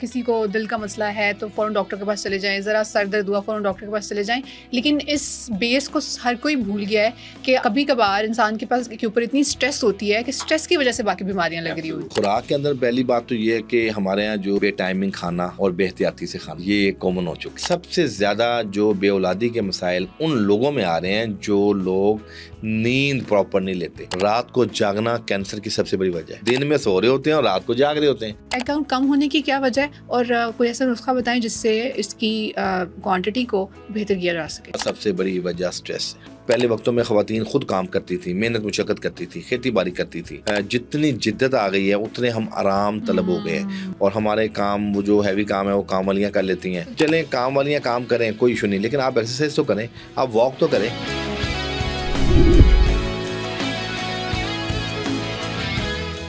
کسی کو دل کا مسئلہ ہے تو فوراً ڈاکٹر کے پاس چلے جائیں، ذرا سر درد ہوا فوراً ڈاکٹر کے پاس چلے جائیں، لیکن اس بیس کو ہر کوئی بھول گیا ہے کہ کبھی کبھار انسان کے پاس کے اوپر اتنی سٹریس ہوتی ہے کہ سٹریس کی وجہ سے باقی بیماریاں لگ رہی ہوتی ہیں۔ خوراک کے اندر پہلی بات تو یہ ہے کہ ہمارے یہاں جو بے ٹائمنگ کھانا اور بے احتیاطی سے کھانا یہ کامن ہو چکا ہے۔ سب سے زیادہ جو بے اولادی کے مسائل ان لوگوں میں آ رہے ہیں جو لوگ نیند پراپر نہیں لیتے۔ رات کو جاگنا کینسر کی سب سے بڑی وجہ ہے۔ دن میں سو رہے ہوتے ہیں اور رات کو جاگ رہے ہوتے ہیں۔ اکاؤنٹ کم ہونے کی کیا وجہ ہے اور کوئی ایسا نسخہ بتائیں جس سے اس کی کوانٹٹی کو بہتر کیا جا سکے؟ سب سے بڑی وجہ سٹریس ہے۔ پہلے وقتوں میں خواتین خود کام کرتی تھی، محنت مشقت کرتی تھی، کھیتی باڑی کرتی تھی۔ جتنی جدت آ گئی ہے اتنے ہم آرام طلب ہو گئے ہیں اور ہمارے کام وہ جو ہیوی کام ہے وہ کام والیاں کر لیتی ہیں۔ چلیں کام والیاں کام کریں، کوئی ایشو نہیں، لیکن آپ ایکسرسائز تو کریں، آپ واک تو کریں۔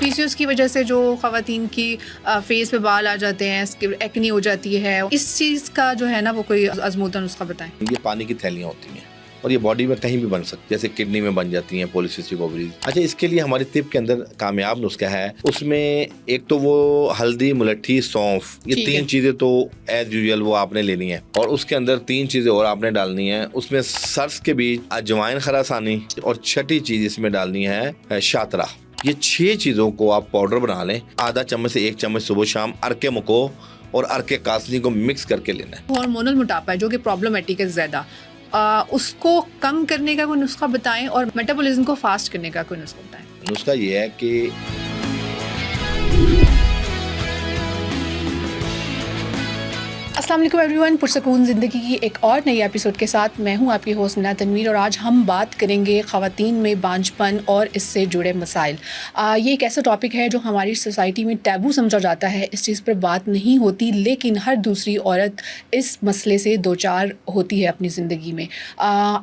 پی سی اوز کی وجہ سے جو خواتین کی فیس پہ بال آ جاتے ہیں، ایکنی ہو جاتی ہے، اس چیز کا جو ہے نا وہ کوئی آزمودہ نسخہ بتائیں۔ یہ پانی کی تھیلیاں ہوتی ہیں اور یہ باڈی میں کہیں بھی بن سکتی، جیسے کڈنی میں بن جاتی ہیں پولیسسٹک اووریز۔ اچھا، اس کے لیے ہماری طب کے اندر کامیاب نسخہ ہے۔ اس میں ایک تو وہ ہلدی، ملٹھی، سونف، یہ تین چیزیں تو ایز یوزول وہ آپ نے لینی ہے، اور اس کے اندر تین چیزیں اور آپ نے ڈالنی ہے۔ اس میں سرس کے بیج، اجوائن خراسانی، اور چھٹی چیز اس میں ڈالنی ہے شاطرہ۔ یہ 6 چیزوں کو آپ پاؤڈر بنا لیں، آدھا چمچ سے 1 چمچ صبح شام ارکے مکو اور ارکے کاسنی کو مکس کر کے لینا ہے۔ ہارمونل موٹاپا ہے جو کہ پرابلمٹک ہے زیادہ، اس کو کم کرنے کا کوئی نسخہ بتائیں اور میٹابولزم کو فاسٹ کرنے کا کوئی نسخہ بتائیں۔ نسخہ یہ ہے کہ السلام علیکم ایوری ون، پرسکون زندگی کی ایک اور نئی ایپیسوڈ کے ساتھ میں ہوں آپ کی ہوسٹ مینا تنویر، اور آج ہم بات کریں گے خواتین میں بانجھ پن اور اس سے جڑے مسائل۔ یہ ایک ایسا ٹاپک ہے جو ہماری سوسائٹی میں ٹیبو سمجھا جاتا ہے، اس چیز پر بات نہیں ہوتی، لیکن ہر دوسری عورت اس مسئلے سے دوچار ہوتی ہے اپنی زندگی میں۔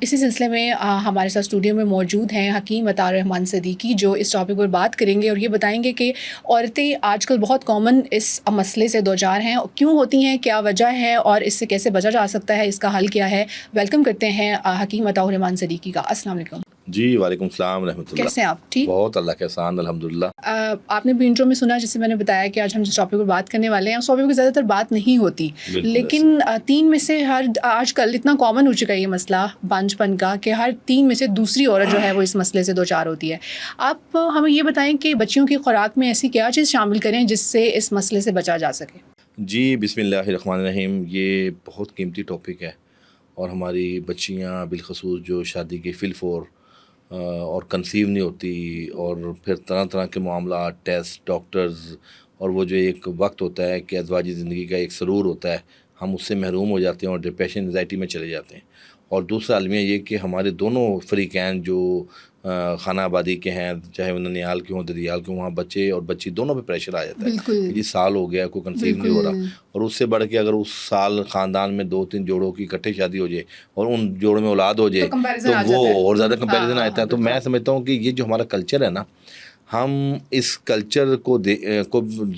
اسی سلسلے میں ہمارے ساتھ اسٹوڈیو میں موجود ہیں حکیم عطا الرحمان صدیقی، جو اس ٹاپک پر بات کریں گے اور یہ بتائیں گے کہ عورتیں آج کل بہت کامن اس مسئلے سے دوچار ہیں، کیوں ہوتی ہیں، کیا وجہ ہے اور اس سے کیسے بچا جا سکتا ہے، اس کا حل کیا ہے۔ ویلکم کرتے ہیں حکیم عطا الرحمان صدیقی کا۔ السلام علیکم۔ جی وعلیکم السلام رحمۃ اللہ۔ کیسے ہیں آپ؟ ٹھیک، بہت اللہ کے احسان، الحمدللہ۔ آپ نے بھی انٹرو میں سنا، جس سے میں نے بتایا کہ آج ہم جس ٹاپک پر بات کرنے والے ہیں اس ٹاپک پر زیادہ تر بات نہیں ہوتی، لیکن 3 میں سے آج کل اتنا کامن ہو چکا ہے یہ مسئلہ بانجھ پن کا کہ ہر 3 میں سے دوسری عورت جو ہے وہ اس مسئلے سے دوچار ہوتی ہے۔ آپ ہمیں یہ بتائیں کہ بچیوں کی خوراک میں ایسی کیا چیز شامل کریں جس سے اس مسئلے سے بچا جا سکے؟ جی بسم اللہ الرحمن الرحیم۔ یہ بہت قیمتی ٹاپک ہے اور ہماری بچیاں بالخصوص جو شادی کے فی الفور اور کنسیو نہیں ہوتی، اور پھر طرح طرح کے معاملات، ٹیسٹ، ڈاکٹرز، اور وہ جو ایک وقت ہوتا ہے کہ ازواجی زندگی کا ایک سرور ہوتا ہے، ہم اس سے محروم ہو جاتے ہیں اور ڈپریشن، انزائٹی میں چلے جاتے ہیں۔ اور دوسرا المیہ یہ کہ ہمارے دونوں فریقین جو خانہ آبادی کے ہیں، چاہے وہ ننیال کے ہوں، ددیال کے ہوں، وہاں بچے اور بچی دونوں پہ پریشر آ جاتا ہے۔ یہ سال ہو گیا، کوئی کنسیو نہیں ہو رہا، اور اس سے بڑھ کے اگر اس سال خاندان میں 2-3 جوڑوں کی اکٹھے شادی ہو جائے اور ان جوڑوں میں اولاد ہو جائے تو وہ اور زیادہ کمپیریزن آتا ہے۔ تو میں سمجھتا ہوں کہ یہ جو ہمارا کلچر ہے نا، ہم اس کلچر کو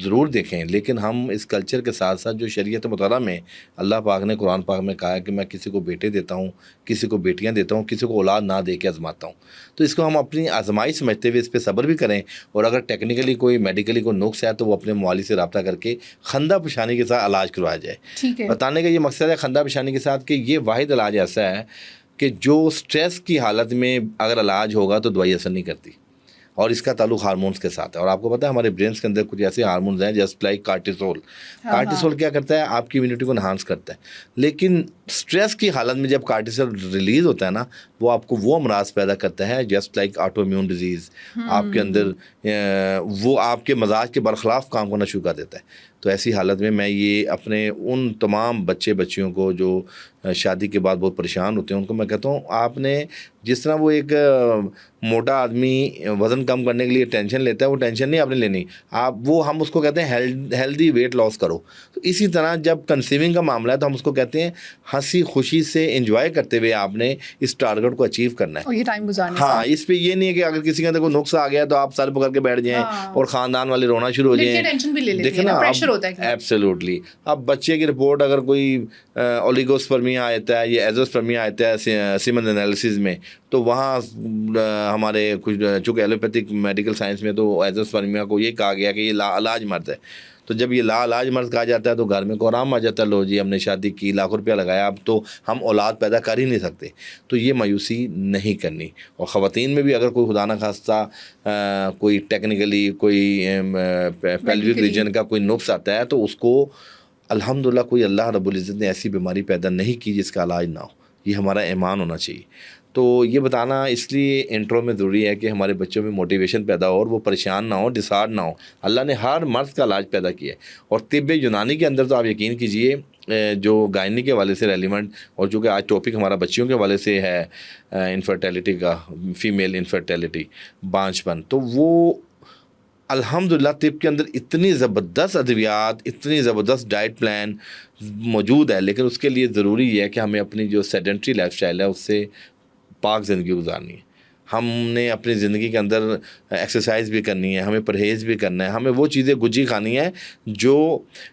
ضرور دیکھیں، لیکن ہم اس کلچر کے ساتھ ساتھ جو شریعت مطالعہ میں اللہ پاک نے قرآن پاک میں کہا ہے کہ میں کسی کو بیٹے دیتا ہوں، کسی کو بیٹیاں دیتا ہوں، کسی کو اولاد نہ دے کے آزماتا ہوں، تو اس کو ہم اپنی آزمائی سمجھتے ہوئے اس پہ صبر بھی کریں، اور اگر ٹیکنیکلی کوئی میڈیکلی کوئی نقص ہے تو وہ اپنے معالج سے رابطہ کر کے خندہ پیشانی کے ساتھ علاج کروایا جائے۔ بتانے کا یہ مقصد ہے خندہ پیشانی کے ساتھ کہ یہ واحد علاج ایسا ہے کہ جو سٹریس کی حالت میں اگر علاج ہوگا تو دوائی اثر نہیں کرتی، اور اس کا تعلق ہارمونز کے ساتھ ہے۔ اور آپ کو پتہ ہے ہمارے برینس کے اندر کچھ ایسے ہارمونز ہیں جسٹ لائک کارٹیسول۔ کارٹیسول کیا کرتا ہے؟ آپ کی امیونٹی کو انہانس کرتا ہے، لیکن سٹریس کی حالت میں جب کارٹیسول ریلیز ہوتا ہے نا، وہ آپ کو وہ امراض پیدا کرتا ہے just like auto immune disease, آپ کے اندر وہ آپ کے مزاج کے برخلاف کام کرنا شروع کر دیتا ہے۔ تو ایسی حالت میں یہ اپنے ان تمام بچیوں کو جو شادی کے بعد بہت پریشان ہوتے ہیں، ان کو میں کہتا ہوں آپ نے جس طرح وہ ایک موٹا آدمی وزن کم کرنے کے لیے ٹینشن لیتا ہے، وہ ٹینشن نہیں آپ نے لینی، ہم اس کو کہتے ہیں ہیلدی ویٹ لاس کرو۔ تو اسی طرح جب کنسیونگ کا معاملہ ہے تو ہم اس کو کہتے ہیں ہنسی خوشی سے انجوائے کرتے ہوئے آپ نے اس ٹارگیٹ کو اچیو کرنا ہے، اور یہ ٹائم گزارنا۔ ہاں، اس پہ یہ نہیں ہے کہ اگر کسی کے اندر کوئی نقص آ گیا تو آپ سر پکڑ کے بیٹھ جائیں اور خاندان والے رونا شروع ہو جائیں۔ دیکھیں نا، ایبسلیوٹلی، اب بچے کی رپورٹ اگر کوئی اولیگوسپرمیا آتا ہے یا ایزوسپرمیا آتا ہے سیمن انالیسز میں، تو وہاں ہمارے کچھ چونکہ ایلوپیتھک میڈیکل سائنس میں تو ایزوسپرمیا کو یہ کہا گیا کہ یہ علاج مرد ہے، تو جب یہ لاعلاج مرض کہا جاتا ہے تو گھر میں کوہرام آ جاتا ہے، لو جی ہم نے شادی کی، لاکھوں روپیہ لگایا، اب تو ہم اولاد پیدا کر ہی نہیں سکتے. تو یہ مایوسی نہیں کرنی. اور خواتین میں بھی اگر کوئی خدا نہ خواستہ کوئی ٹیکنیکلی کوئی پیلوک ریجن کا کوئی نقص آتا ہے تو اس کو الحمدللہ کوئی اللہ رب العزت نے ایسی بیماری پیدا نہیں کی جس کا علاج نہ ہو. یہ ہمارا ایمان ہونا چاہیے. تو یہ بتانا اس لیے انٹرو میں ضروری ہے کہ ہمارے بچوں میں موٹیویشن پیدا ہو اور وہ پریشان نہ ہو، ڈسہارڈ نہ ہو. اللہ نے ہر مرض کا علاج پیدا کیا ہے. اور طب یونانی کے اندر تو آپ یقین کیجئے جو گائنی کے حوالے سے ریلیونٹ، اور جو کہ آج ٹاپک ہمارا بچیوں کے حوالے سے ہے انفرٹیلٹی کا، فیمیل انفرٹیلٹی، بانجھپن، تو وہ الحمدللہ طب کے اندر اتنی زبردست ادویات، اتنی زبردست ڈائٹ پلان موجود ہے. لیکن اس کے لیے ضروری ہے کہ ہمیں اپنی جو سیڈنٹری لائف اسٹائل ہے اس سے پاک زندگی گزارنی ہے. ہم نے اپنی زندگی کے اندر ایکسرسائز بھی کرنی ہے، ہمیں پرہیز بھی کرنا ہے، ہمیں وہ چیزیں گجی کھانی ہے جو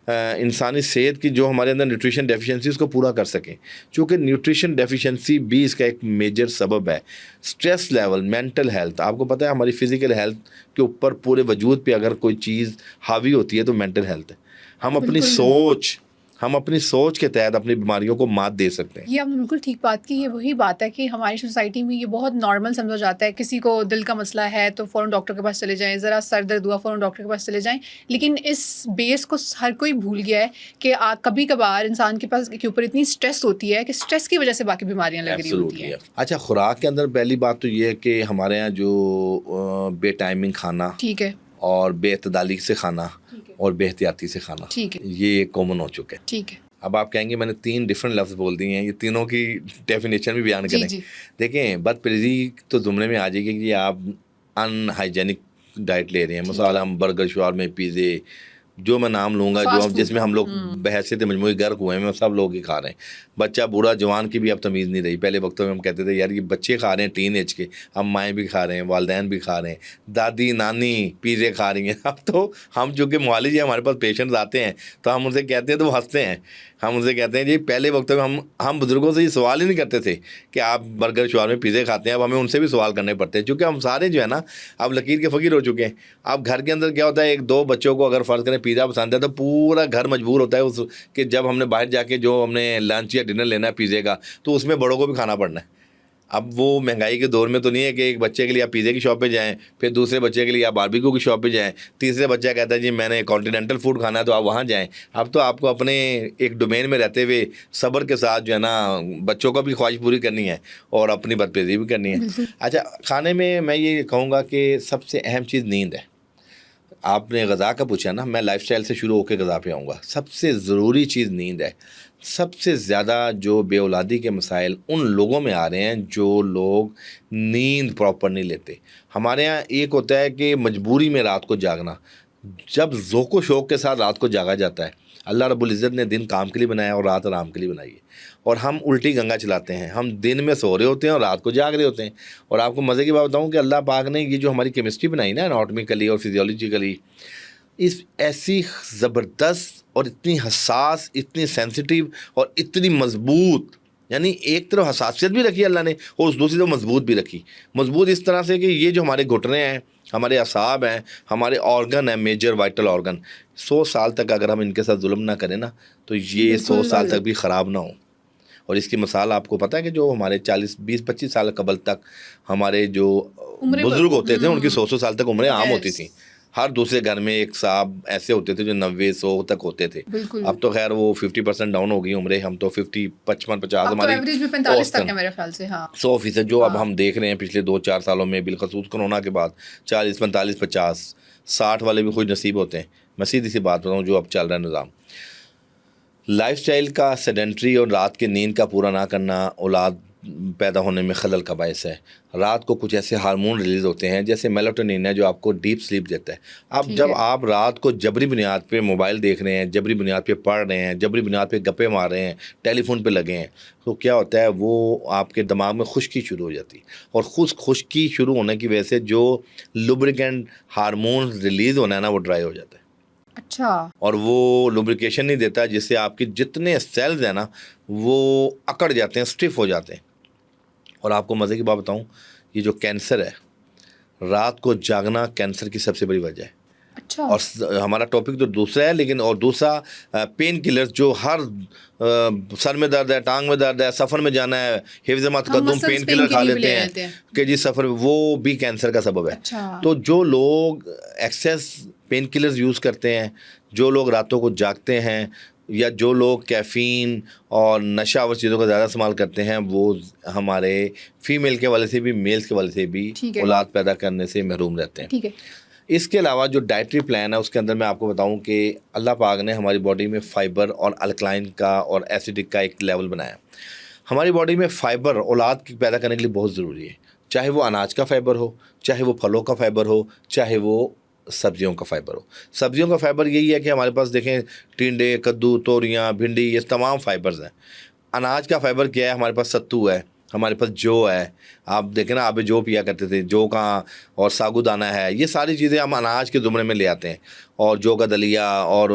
انسانی صحت کی، جو ہمارے اندر نیوٹریشن ڈیفیشنسی اس کو پورا کر سکیں. چونکہ نیوٹریشن ڈیفیشنسی بھی اس کا ایک میجر سبب ہے. سٹریس لیول، مینٹل ہیلتھ، آپ کو پتہ ہے ہماری فزیکل ہیلتھ کے اوپر پورے وجود پہ اگر کوئی چیز حاوی ہوتی ہے تو مینٹل ہیلتھ ہے. ہم اپنی سوچ کے تحت اپنی بیماریوں کو مات دے سکتے ہیں. یہ آپ نے بالکل ٹھیک بات کی. یہ وہی بات ہے کہ ہماری سوسائٹی میں یہ بہت نارمل سمجھا جاتا ہے. کسی کو دل کا مسئلہ ہے تو فوراً ڈاکٹر کے پاس چلے جائیں، ذرا سر درد ہوا فوراً ڈاکٹر کے پاس چلے جائیں. لیکن اس بیس کو ہر کوئی بھول گیا ہے کہ کبھی کبھار انسان کے پاس کے اوپر اتنی اسٹریس ہوتی ہے کہ اسٹریس کی وجہ سے باقی بیماریاں لگ رہی ہوتی ہیں. اچھا، خوراک کے اندر پہلی بات تو یہ ہے کہ ہمارے یہاں جو بے ٹائمنگ کھانا، ٹھیک ہے، اور بے اعتدالی سے کھانا اور بے احتیاطی سے کھانا، ٹھیک ہے، یہ کامن ہو چکا ہے. ٹھیک ہے. اب آپ کہیں گے میں نے 3 ڈفرینٹ لفظ بول دیے ہیں، یہ تینوں کی ڈیفینیشن بھی بیان کریں. دیکھیں، بد پرہیزی تو زمرے میں آ جائے گی کہ آپ ان ہائیجینک ڈائٹ لے رہے ہیں. مثلا ہم برگر، شاورما، پیزے، جو میں نام لوں گا، جو جس میں ہم لوگ بحیثیت مجموعی غرق ہوئے ہیں، سب لوگ ہی کھا رہے ہیں. بچہ، بوڑھا، جوان کی بھی اب تمیز نہیں رہی. پہلے وقتوں میں ہم کہتے تھے یار یہ بچے کھا رہے ہیں ٹین ایج کے، اب مائیں بھی کھا رہے ہیں، والدین بھی کھا رہے ہیں، دادی نانی پیزے کھا رہی ہیں. اب تو ہم چونکہ معالج ہیں، ہمارے پاس پیشنٹس آتے ہیں تو ہم ان سے کہتے ہیں تو وہ ہنستے ہیں. ہم ان سے کہتے ہیں جی پہلے وقتوں میں ہم بزرگوں سے یہ سوال ہی نہیں کرتے تھے کہ آپ برگر، شاورما، پیزے کھاتے ہیں. اب ہمیں ان سے بھی سوال کرنے پڑتے ہیں چونکہ ہم سارے جو ہے نا اب لکیر کے فقیر ہو چکے ہیں. اب گھر کے اندر کیا ہوتا ہے، 1-2 بچوں کو اگر فرض کریں پیزا پسند ہے تو پورا گھر مجبور ہوتا ہے اس کہ جب ہم نے باہر جا کے جو ہم نے لنچ یا ڈنر لینا ہے پیزے کا تو اس میں بڑوں کو بھی کھانا پڑنا ہے. اب وہ مہنگائی کے دور میں تو نہیں ہے کہ ایک بچے کے لیے آپ پیزے کی شاپ پہ جائیں، پھر دوسرے بچے کے لیے آپ باربیکیو کی شاپ پہ جائیں، تیسرے بچہ کہتا ہے جی میں نے کانٹیننٹل فوڈ کھانا ہے تو آپ وہاں جائیں. اب تو آپ کو اپنے ایک ڈومین میں رہتے ہوئے صبر کے ساتھ جو ہے نا بچوں کا بھی خواہش پوری کرنی ہے اور اپنی بدپریزی بھی کرنی ہے. اچھا، کھانے میں یہ کہوں گا کہ سب سے اہم چیز نیند ہے. آپ نے غذا کا پوچھا نا، میں لائف سٹائل سے شروع ہو کے غذا پہ آؤں گا. سب سے ضروری چیز نیند ہے. سب سے زیادہ جو بے اولادی کے مسائل ان لوگوں میں آ رہے ہیں جو لوگ نیند پراپر نہیں لیتے. ہمارے ہاں ایک ہوتا ہے کہ مجبوری میں رات کو جاگنا. جب ذوق و شوق کے ساتھ رات کو جاگا جاتا ہے، اللہ رب العزت نے دن کام کے لیے بنایا اور رات آرام کے لیے بنائی ہے، اور ہم الٹی گنگا چلاتے ہیں. ہم دن میں سو رہے ہوتے ہیں اور رات کو جاگ رہے ہوتے ہیں. اور آپ کو مزے کی بات بتاؤں کہ اللہ پاک نے یہ جو ہماری کیمسٹری بنائی نا اناٹمیکلی اور فزیولوجیکلی، اس ایسی زبردست اور اتنی حساس، اتنی سینسٹیو اور اتنی مضبوط، یعنی ایک طرف حساسیت بھی رکھی اللہ نے اور اس دوسری طرف مضبوط بھی رکھی. مضبوط اس طرح سے کہ یہ جو ہمارے گھٹنے ہیں، ہمارے اعصاب ہیں، ہمارے آرگن ہیں، میجر وائٹل آرگن، 100 سال تک اگر ہم ان کے ساتھ ظلم نہ کریں نا تو یہ 100 سال تک بھی خراب نہ ہوں. اور اس کی مثال آپ کو پتہ ہے کہ جو ہمارے 20-25 سال قبل تک ہمارے جو بزرگ ہوتے تھے ان کی 100 سال تک عمریں عام ہوتی تھیں. ہر دوسرے گھر میں ایک صاحب ایسے ہوتے تھے جو 90-100 تک ہوتے تھے. اب تو خیر وہ 50% ڈاؤن ہو گئی عمریں. ہم تو 55-50 ہماری ایوریج میں 45 تک ہے میرے خیال سے. ہاں 100% جو اب ہم دیکھ رہے ہیں پچھلے 2-4 سالوں میں بالخصوص کرونا کے بعد 40-45-50-60 والے بھی خوش نصیب ہوتے ہیں. میں سیدھی سی بات بتاؤں جو اب چل رہا ہے نظام، لائف سٹائل کا سیڈنٹری اور رات کی نیند کا پورا نہ کرنا اولاد پیدا ہونے میں خلل کا باعث ہے. رات کو کچھ ایسے ہارمون ریلیز ہوتے ہیں جیسے میلاٹونین ہے جو آپ کو ڈیپ سلیپ دیتا ہے. اب جب آپ رات کو جبری بنیاد پہ موبائل دیکھ رہے ہیں، جبری بنیاد پہ پڑھ رہے ہیں، جبری بنیاد پہ گپے مار رہے ہیں، ٹیلی فون پہ لگے ہیں، تو کیا ہوتا ہے وہ آپ کے دماغ میں خشکی شروع ہو جاتی ہے. اور خشکی شروع ہونے کی وجہ سے جو لوبریکینٹ ہارمون ریلیز ہونا ہے نا وہ ڈرائی ہو جاتا ہے. اچھا. اور وہ لوبریکیشن نہیں دیتا جس سے آپ کے جتنے سیلز ہیں نا وہ اکڑ جاتے ہیں، سٹف ہو جاتے ہیں. اور آپ کو مزے کی بات بتاؤں، یہ جو کینسر ہے، رات کو جاگنا کینسر کی سب سے بڑی وجہ ہے. اچھا اور ہمارا ٹاپک تو دوسرا ہے، لیکن اور دوسرا پین کلرز جو ہر سر میں درد ہے، ٹانگ میں درد ہے، سفر میں جانا ہے، حفظ تقدم پین کلر کھا لیتے ہیں کہ جی سفر، وہ بھی کینسر کا سبب ہے. اچھا تو جو لوگ ایکسیس پین کلرز یوز کرتے ہیں، جو لوگ راتوں کو جاگتے ہیں، یا جو لوگ کیفین اور نشہ آور چیزوں کا زیادہ استعمال کرتے ہیں، وہ ہمارے فیمیل کے والے سے بھی میلز کے والے سے بھی اولاد پیدا کرنے سے محروم رہتے ہیں. ٹھیک ہے. اس کے علاوہ جو ڈائٹری پلان ہے اس کے اندر میں آپ کو بتاؤں کہ اللہ پاک نے ہماری باڈی میں فائبر اور الکلائن کا اور ایسیڈک کا ایک لیول بنایا. ہماری باڈی میں فائبر اولاد پیدا کرنے کے لیے بہت ضروری ہے، چاہے وہ اناج کا فائبر ہو، چاہے وہ پھلوں کا فائبر ہو، چاہے وہ سبزیوں کا فائبر ہو. سبزیوں کا فائبر یہی ہے کہ ہمارے پاس دیکھیں ٹینڈے، کدو، توریاں، بھنڈی، یہ تمام فائبرز ہیں. اناج کا فائبر کیا ہے؟ ہمارے پاس ستو ہے، ہمارے پاس جو ہے، آپ دیکھیں نا آب جو پیا کرتے تھے، جو کا اور ساگو دانہ ہے، یہ ساری چیزیں ہم اناج کے زمرے میں لے آتے ہیں. اور جو کا دلیا، اور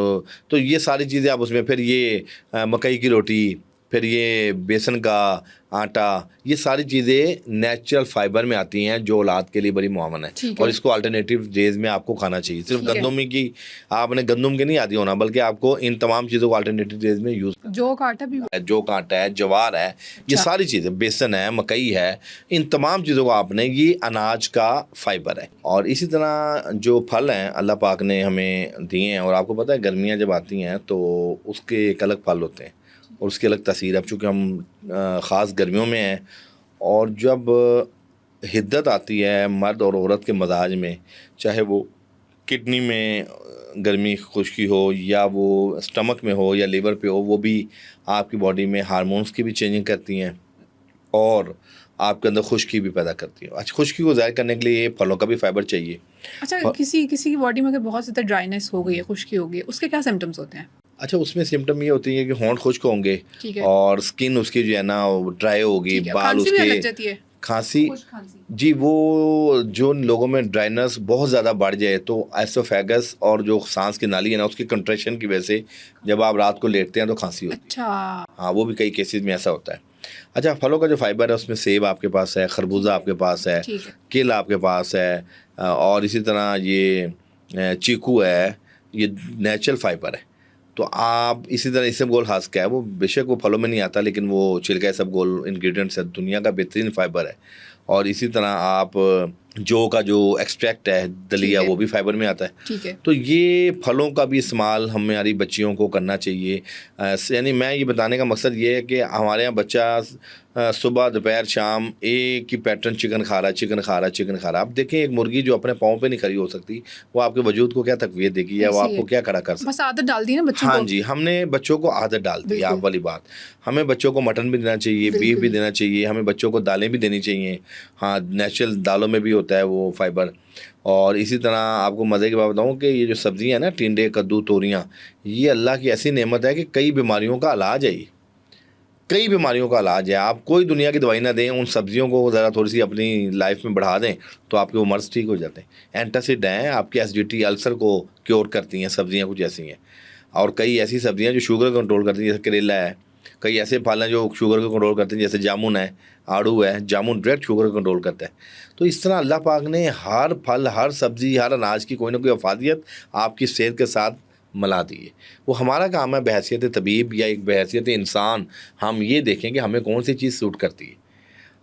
تو یہ ساری چیزیں آپ اس میں، پھر یہ مکئی کی روٹی، پھر یہ بیسن کا آٹا، یہ ساری چیزیں نیچرل فائبر میں آتی ہیں جو اولاد کے لیے بڑی معاون ہے. اور اس کو الٹرنیٹیو ڈیز میں آپ کو کھانا چاہیے. صرف گندم کی آپ نے گندم کے نہیں عادی ہونا، بلکہ آپ کو ان تمام چیزوں کو الٹرنیٹیو ڈیز میں یوز کرنا. جو کا آٹا بھی، جو کا آٹا ہے، جوار ہے، یہ ساری چیزیں، بیسن ہے، مکئی ہے، ان تمام چیزوں کو آپ نے، یہ اناج کا فائبر ہے. اور اسی طرح جو پھل ہیں اللہ پاک نے ہمیں دیے ہیں، اور آپ کو پتہ ہے گرمیاں جب آتی ہیں تو اس کے ایک الگ پھل ہوتے ہیں اور اس کی الگ تاثیر ہے. اب چونکہ ہم خاص گرمیوں میں ہیں، اور جب حدت آتی ہے مرد اور عورت کے مزاج میں، چاہے وہ کڈنی میں گرمی خشکی ہو، یا وہ اسٹمک میں ہو، یا لیور پہ ہو، وہ بھی آپ کی باڈی میں ہارمونز کی بھی چینجنگ کرتی ہیں اور آپ کے اندر خشکی بھی پیدا کرتی ہے. اچھا، خشکی کو ظاہر کرنے کے لیے پھلوں کا بھی فائبر چاہیے. اچھا، کسی کی باڈی میں اگر بہت زیادہ ڈرائنیس ہو گئی ہے، خشکی ہو گئی ہے، اس کے کیا سمٹمز ہوتے ہیں؟ اچھا، اس میں سمٹم یہ ہوتی ہے کہ ہونٹ خشک ہوں گے، اور اسکن اس کی جو ہے نا ڈرائی ہوگی، بال اس کے، کھانسی. جی، وہ جو لوگوں میں ڈرائنس بہت زیادہ بڑھ جائے تو ایسوفیگس اور جو سانس کی نالی ہے نا، اس کی کنٹریکشن کی وجہ سے جب آپ رات کو لیٹتے ہیں تو کھانسی ہوتی ہے. اچھا، ہاں، وہ بھی کئی کیسز میں ایسا ہوتا ہے. اچھا، پھلوں کا جو فائبر ہے اس میں سیب آپ کے پاس ہے، خربوزہ آپ کے پاس ہے، کیلا آپ کے پاس ہے، اور اسی طرح یہ چیکو ہے، یہ نیچرل فائبر ہے. تو آپ اسی طرح اسب گول ہاس کا ہے، وہ بے شک وہ پھلوں میں نہیں آتا، لیکن وہ چھلکا اسب گول انگریڈینٹس ہے، دنیا کا بہترین فائبر ہے. اور اسی طرح آپ جو کا جو ایکسٹریکٹ ہے، دلیا، وہ بھی فائبر میں آتا ہے. تو یہ پھلوں کا بھی استعمال ہماری بچیوں کو کرنا چاہیے. یعنی میں یہ بتانے کا مقصد یہ ہے کہ ہمارے یہاں بچہ صبح دوپہر شام ایک ہی پیٹرن چکن کھا رہا. اب دیکھیں ایک مرغی جو اپنے پاؤں پہ نہیں کھڑی ہو سکتی، وہ آپ کے وجود کو کیا تقویت دے گی، یا وہ آپ کو کیا کھڑا کر سکتی؟ بس عادت ڈال دی نا بچوں کو. ہاں جی، ہم نے بچوں کو عادت ڈال دی. آپ والی بات، ہمیں بچوں کو مٹن بھی دینا چاہیے، بیف بھی دینا چاہیے، ہمیں بچوں کو دالیں بھی دینی چاہیے. ہاں، نیچرل دالوں میں بھی ہوتا ہے وہ فائبر. اور اسی طرح آپ کو مزے کی بات بتاؤں کہ یہ جو سبزیاں ہیں نا، ٹینڈے، کدو، توریاں، یہ اللہ کی ایسی نعمت ہے کہ کئی بیماریوں کا علاج ہے. کئی بیماریوں کا علاج ہے. آپ کوئی دنیا کی دوائی نہ دیں، ان سبزیوں کو ذرا تھوڑی سی اپنی لائف میں بڑھا دیں تو آپ کے وہ مرض ٹھیک ہو جاتے ہیں. اینٹاسڈ ہیں، آپ کی ایسیڈیٹی، السر کو کیور کرتی ہیں. سبزیاں کچھ ایسی ہیں، اور کئی ایسی سبزیاں جو شوگر کو کنٹرول کرتی ہیں، جیسے کریلا ہے. کئی ایسے پھل ہیں جو شوگر کو کنٹرول کرتے ہیں، جیسے جامن ہے، آڑو ہے. جامن ڈائریکٹ شوگر کو کنٹرول کرتا ہے. تو اس طرح اللہ پاک نے ہر پھل، ہر سبزی، ہر اناج کی کوئی نہ کوئی افادیت آپ کی صحت کے ساتھ ملا دی ہے. وہ ہمارا کام ہے بحیثیت طبیب یا ایک بحیثیت انسان ہم یہ دیکھیں کہ ہمیں کون سی چیز سوٹ کرتی ہے.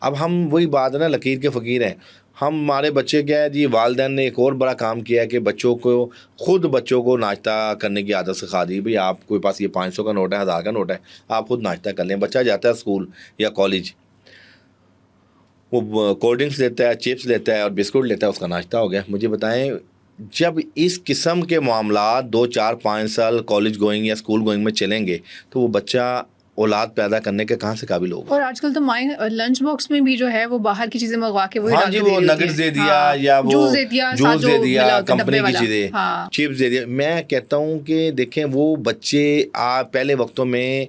اب ہم وہی بات ہے نا، لکیر کے فقیر ہیں. ہمارے بچے کیا ہے جی، والدین نے ایک اور بڑا کام کیا ہے کہ بچوں کو ناشتہ کرنے کی عادت سکھا دی. بھئی آپ کے پاس یہ 500 کا نوٹ ہے، 1000 کا نوٹ ہے، آپ خود ناشتہ کر لیں. بچہ جاتا ہے اسکول یا کالج، وہ کولڈ ڈرنکس لیتا ہے، چپس لیتا ہے اور بسکٹ لیتا ہے، اس کا ناشتہ ہو گیا. مجھے بتائیں، جب اس قسم کے معاملات 2 4 5 سال کالج گوئنگ یا اسکول گوئنگ میں چلیں گے تو وہ بچہ اولاد پیدا کرنے کے کہاں سے قابل ہوگا؟ اور آج کل تو مائیں لنچ باکس میں بھی جو ہے وہ باہر کی چیزیں منگوا کے وہی ہاں جی، وہ نگٹس دے دیا، یا وہ جوس دے دیا کمپنی کی چیزیں، چپس دے دیا. میں کہتا ہوں کہ دیکھیں، وہ بچے پہلے وقتوں میں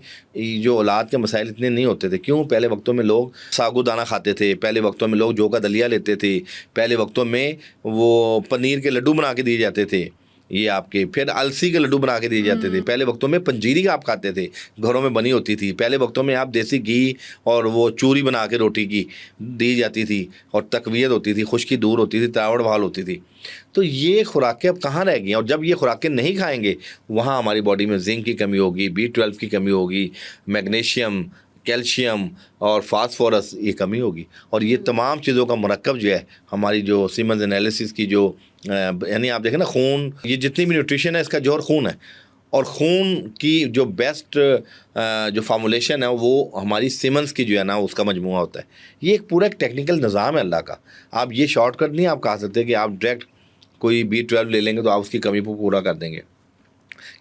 جو اولاد کے مسائل اتنے نہیں ہوتے تھے. کیوں؟ پہلے وقتوں میں لوگ ساگو دانہ کھاتے تھے، پہلے وقتوں میں لوگ جو کا دلیا لیتے تھے، پہلے وقتوں میں وہ پنیر کے لڈو بنا کے دیے جاتے تھے. یہ آپ کے پھر السی کے لڈو بنا کے دیے جاتے تھے. پہلے وقتوں میں پنجیری کا آپ کھاتے تھے, گھروں میں بنی ہوتی تھی. پہلے وقتوں میں آپ دیسی گھی اور وہ چوری بنا کے روٹی کی دی جاتی تھی, اور تقویت ہوتی تھی, خشکی دور ہوتی تھی, تراوڑ بحال ہوتی تھی. تو یہ خوراکیں اب کہاں رہ گئی ہیں؟ اور جب یہ خوراکیں نہیں کھائیں گے, وہاں ہماری باڈی میں زنک کی کمی ہوگی, B12 کی کمی ہوگی, میگنیشیم, کیلشیم اور فاسفورس یہ کمی ہوگی. اور یہ تمام چیزوں کا مرکب جو ہے, ہماری جو سیمنز انالیسس کی جو یعنی آپ دیکھیں نا خون, یہ جتنی بھی نیوٹریشن ہے اس کا جوہر خون ہے, اور خون کی جو بیسٹ جو فارمولیشن ہے وہ ہماری سیمنز کی جو ہے نا اس کا مجموعہ ہوتا ہے. یہ ایک پورا ایک ٹیکنیکل نظام ہے اللہ کا. آپ یہ شارٹ کٹ نہیں آپ کہہ سکتے کہ آپ ڈائریکٹ کوئی B12 لے لیں گے تو آپ اس کی کمی کو پورا کر دیں گے.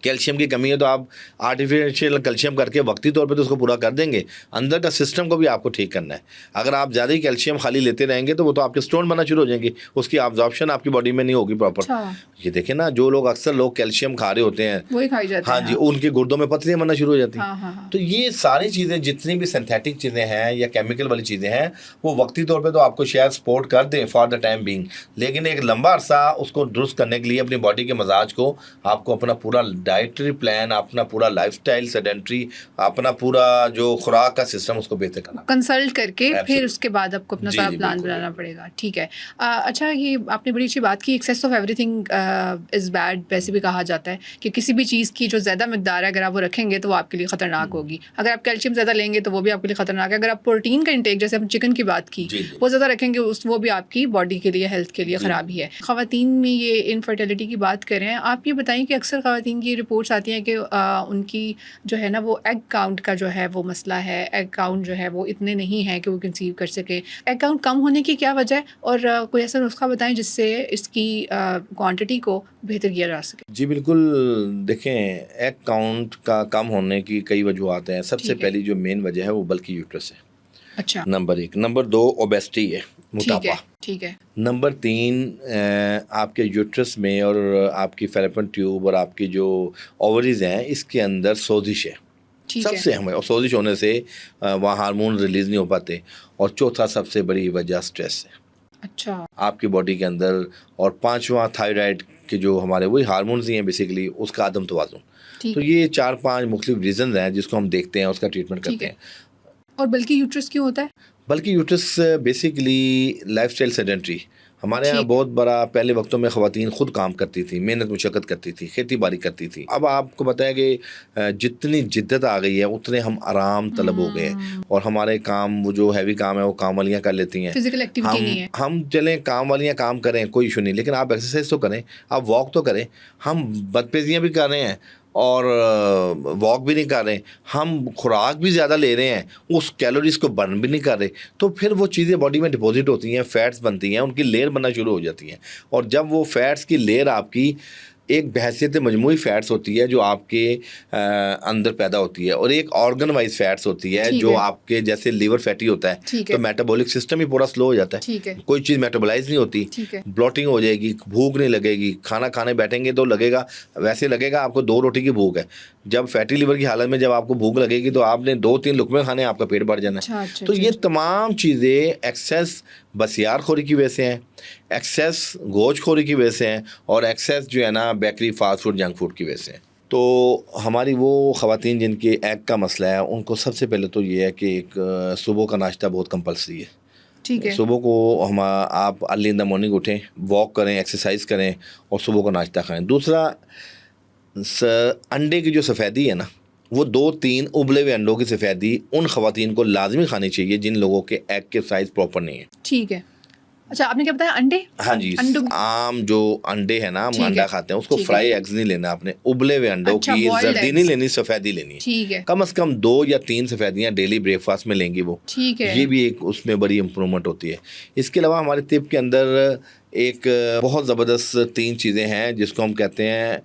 کیلشیم کی کمی ہے تو آپ آرٹیفیشیل کیلشیم کر کے وقتی طور پہ تو اس کو پورا کر دیں گے, اندر کا سسٹم کو بھی آپ کو ٹھیک کرنا ہے. اگر آپ زیادہ ہی کیلشیم خالی لیتے رہیں گے تو وہ تو آپ کے اسٹون بننا شروع ہو جائیں گے, اس کی آبزارپشن آپ کی باڈی میں نہیں ہوگی پراپر. یہ دیکھیں نا, جو لوگ اکثر لوگ کیلشیم کھا رہے ہوتے ہیں وہی کھائی جاتے ہاں ہیں, جی, ان کے گردوں میں پتلیاں بننا شروع ہو جاتی ہیں. ہاں. تو یہ ساری چیزیں جتنی بھی سنتھیٹک چیزیں ہیں یا کیمیکل والی چیزیں ہیں وہ وقتی طور پہ تو آپ کو شاید سپورٹ کر دیں فار دا ٹائم بینگ, لیکن ایک لمبا عرصہ اس کو درست کرنے کے لیے اپنی باڈی کے مزاج کو آپ کو اپنا پورا ڈائٹری پلان, اپنا پورا لائف سٹائل, سیڈنٹری, اپنا پورا جو خوراک کا سسٹم اس کو بہتر کرنا, کنسلٹ کر کے پھر اس کے بعد آپ کو اپنا سارا پلان بنانا پڑے گا. ٹھیک ہے. اچھا, یہ آپ نے بڑی اچھی بات کی, access of every thing is bad. ویسے بھی کہا جاتا ہے کہ کسی بھی چیز کی جو زیادہ مقدار ہے اگر آپ وہ رکھیں گے تو وہ آپ کے لیے خطرناک ہوگی. اگر آپ کیلشیم زیادہ لیں گے تو وہ بھی آپ کے لیے خطرناک ہے. اگر آپ پروٹین کا انٹیک, جیسے ہم چکن کی بات کی, وہ زیادہ رکھیں گے وہ بھی آپ کی باڈی کے لیے, ہیلتھ کے لیے خراب ہی ہے. خواتین میں یہ انفرٹیلٹی کی بات کریں, آپ یہ بتائیں کہ اکثر خواتین کی رپورٹس آتی ہیں کہ ان کی جو ہے نا وہ ایگ کاؤنٹ کا جو ہے وہ مسئلہ ہے. ایگ کاؤنٹ جو ہے وہ اتنے نہیں ہیں کہ وہ کنسیو کر سکے. ایگ کاؤنٹ کم ہونے کی کیا وجہ ہے, اور کوئی ایسا نسخہ بتائیں جس سے اس کی کوانٹٹی کو بہتر کیا جا سکے. جی بالکل. دیکھیں, ایگ کاؤنٹ کا کم ہونے کی کئی وجوہات ہیں. سب سے پہلی جو مین وجہ ہے وہ بلکی یوٹرس ہے. اچھا. نمبر 1. نمبر 2 اوبیسٹی ہے, موٹاپا. ٹھیک ہے. نمبر 3 آپ کے یوٹرس میں اور آپ کی فیلوپین ٹیوب اور آپ کی جو اووریز ہیں اس کے اندر سوزش ہے. سب سے اہم ہے, اور سوزش ہونے سے وہاں ہارمون ریلیز نہیں ہو پاتے. اور چوتھا سب سے بڑی وجہ سٹریس ہے. اچھا. آپ کی باڈی کے اندر. اور 5واں تھائرائڈ کے جو ہمارے وہی ہارمونز ہی ہیں بیسیکلی, اس کا عدم توازن. تو یہ 4-5 مختلف ریزنز ہیں جس کو ہم دیکھتے ہیں, اس کا ٹریٹمنٹ کرتے ہیں. اور بلکہ یوٹرس کیوں ہوتا ہے؟ بلکہ uterus basically life style sedentary. ہمارے یہاں بہت بڑا پہلے وقتوں میں خواتین خود کام کرتی تھی, محنت مشقت کرتی تھی, کھیتی باڑی کرتی تھی. اب آپ کو پتہ ہے کہ جتنی جدت آ گئی ہے اتنے ہم آرام طلب ہو گئے ہیں, اور ہمارے کام وہ جو ہیوی کام ہے وہ کام والیاں کر لیتی ہیں. فزیکل ایکٹیویٹی نہیں ہے. ہم چلیں کام والیاں کام کریں, کوئی ایشو نہیں, لیکن آپ ایکسرسائز تو کریں, آپ واک تو کریں. ہم بدپیزیاں بھی کر رہے ہیں اور واک بھی نہیں کر رہے, ہم خوراک بھی زیادہ لے رہے ہیں, اس کیلوریز کو برن بھی نہیں کر رہے, تو پھر وہ چیزیں باڈی میں ڈپوزٹ ہوتی ہیں, فیٹس بنتی ہیں, ان کی لیئر بننا شروع ہو جاتی ہیں. اور جب وہ فیٹس کی لیئر آپ کی ایک بحیثیت مجموعی فیٹس ہوتی ہے جو آپ کے اندر پیدا ہوتی ہے, اور ایک آرگن وائز فیٹس ہوتی ہے جو آپ کے جیسے لیور فیٹی ہوتا ہے, تو میٹابولک سسٹم ہی پورا سلو ہو جاتا ہے. کوئی چیز میٹابولائز نہیں ہوتی, بلوٹنگ ہو جائے گی, بھوک نہیں لگے گی. کھانا کھانے بیٹھیں گے تو لگے گا, ویسے لگے گا آپ کو 2 روٹی کی بھوک ہے. جب فیٹی لیور کی حالت میں جب آپ کو بھوک لگے گی تو آپ نے 2-3 لقمے کھانے, آپ کا پیٹ بھر جانا ہے. تو یہ تمام چیزیں ایکسیس بسیار خوری کی وجہ سے ہیں, ایکسیس گوشت خوری کی وجہ سے ہیں, اور ایکسیس جو ہے نا bakery, fast food, junk food کی وجہ سے ہیں. تو ہماری وہ خواتین جن کے ایگ کا مسئلہ ہے ان کو سب سے پہلے تو یہ ہے کہ ایک صبح کا ناشتہ بہت کمپلسری ہے. صبح کو آپ ارلی ان دا مارننگ اٹھیں, واک کریں, ایکسرسائز کریں, اور صبح کا ناشتہ کھائیں. دوسرا, انڈے کی جو سفیدی ہے نا, وہ 2-3 ابلے ہوئے انڈوں کی سفیدی ان خواتین کو لازمی کھانی چاہیے جن لوگوں کے ایگ کے سائز پراپر نہیں ہے. ٹھیک ہے. اچھا, آپ نے کیا بتایا, انڈے؟ ہاں جی, عام جو انڈے ہیں نا, ہم انڈا کھاتے ہیں, اس کو فرائی ایگز نہیں لینا آپ نے, ابلے ہوئے انڈوں کی زردی نہیں لینی, سفیدی لینی ہے. کم از کم 2 یا 3 سفیدیاں ڈیلی بریک فاسٹ میں لیں گی وہ. یہ بھی ایک اس میں بڑی امپرومنٹ ہوتی ہے. اس کے علاوہ ہمارے طب کے اندر ایک بہت زبردست 3 چیزیں ہیں جس کو ہم کہتے ہیں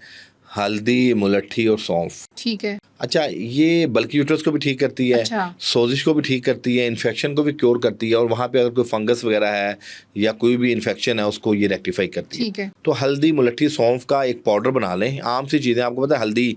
ہلدی, ملٹھی اور سونف. ٹھیک ہے. اچھا, یہ بلکی یوٹرس کو بھی ٹھیک کرتی ہے, سوزش کو بھی ٹھیک کرتی ہے, انفیکشن کو بھی کیور کرتی ہے, اور وہاں پہ اگر کوئی فنگس وغیرہ ہے یا کوئی بھی انفیکشن ہے اس کو یہ ریکٹیفائی کرتی ہے. تو ہلدی, ملٹھی, سونف کا ایک پاؤڈر بنا لیں. عام سی چیزیں, آپ کو پتہ ہے ہلدی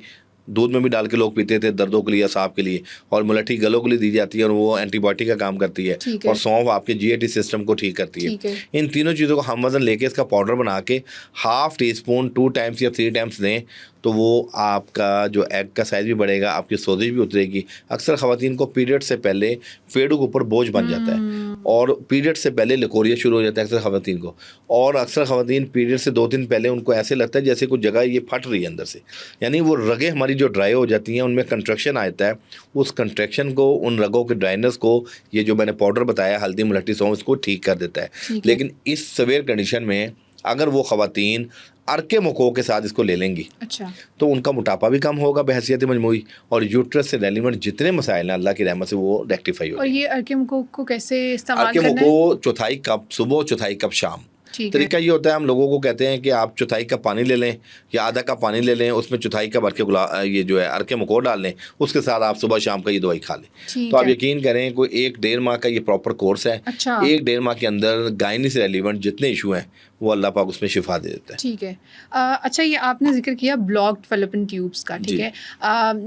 دودھ میں بھی ڈال کے لوگ پیتے تھے دردوں کے لیے, اعصاب کے لیے, اور ملٹھی گلوں کے لیے دی جاتی ہے اور وہ اینٹی بایوٹک کا کام کرتی ہے, اور سونف آپ کے جی اے ٹی سسٹم کو ٹھیک کرتی ہے. ان تینوں چیزوں کو ہم وزن لے کے اس کا پاؤڈر بنا کے ½ ٹی اسپون 2 ٹائمس یا 3 ٹائمس دیں تو وہ آپ کا جو ایگ کا سائز بھی بڑھے گا, آپ کی سوزش بھی اترے گی. اکثر خواتین کو پیریڈ سے پہلے پیڑوں کے اوپر بوجھ بن جاتا ہے, اور پیریڈ سے پہلے لکوریا شروع ہو جاتا ہے اکثر خواتین کو, اور اکثر خواتین پیریڈ سے 2 دن پہلے ان کو ایسے لگتا ہے جیسے کوئی جگہ یہ پھٹ رہی ہے اندر سے, یعنی وہ رگیں ہماری جو ڈرائی ہو جاتی ہیں ان میں کنٹریکشن آتا ہے. اس کنٹریکشن کو, ان رگوں کے ڈرائنس کو یہ جو میں نے پاؤڈر بتایا ہلدی ملٹھی سونف, اس کو ٹھیک کر دیتا ہے. لیکن اس سویئر کنڈیشن میں اگر وہ خواتین ارکے مکو کے ساتھ اس کو لے لیں گی تو ان کا موٹاپا بھی کم ہوگا بحیثیت مجموعی, اور یوٹرس سے ریلیونٹ جتنے مسائل ہیں اللہ کی رحمت سے وہ ریکٹیفائی ہو. اور یہ ارکے مکو کو کیسے استعمال کرنا ہے؟ ارکے مکو چوتھائی کپ صبح, چوتھائی کپ شام. طریقہ یہ ہوتا ہے, ہم لوگوں کو کہتے ہیں کہ آپ چوتھائی کپ پانی لے لیں یا آدھا کپ پانی لے لیں, اس میں چوتھائی کپ یہ جو ہے ارکے مکو ڈال لیں, اس کے ساتھ آپ صبح شام کا یہ دوائی کھا لیں. تو آپ یقین کریں کوئی 1-1.5 ماہ کا یہ پراپر کورس ہے. 1-1.5 ماہ کے اندر گائنی سے ریلیونٹ جتنے ایشو ہیں وہ اللہ پاک اس میں شفا دے دیتا ہے. ٹھیک ہے. اچھا, یہ آپ نے ذکر کیا بلاکڈ فیلوپین ٹیوبس کا, ٹھیک ہے.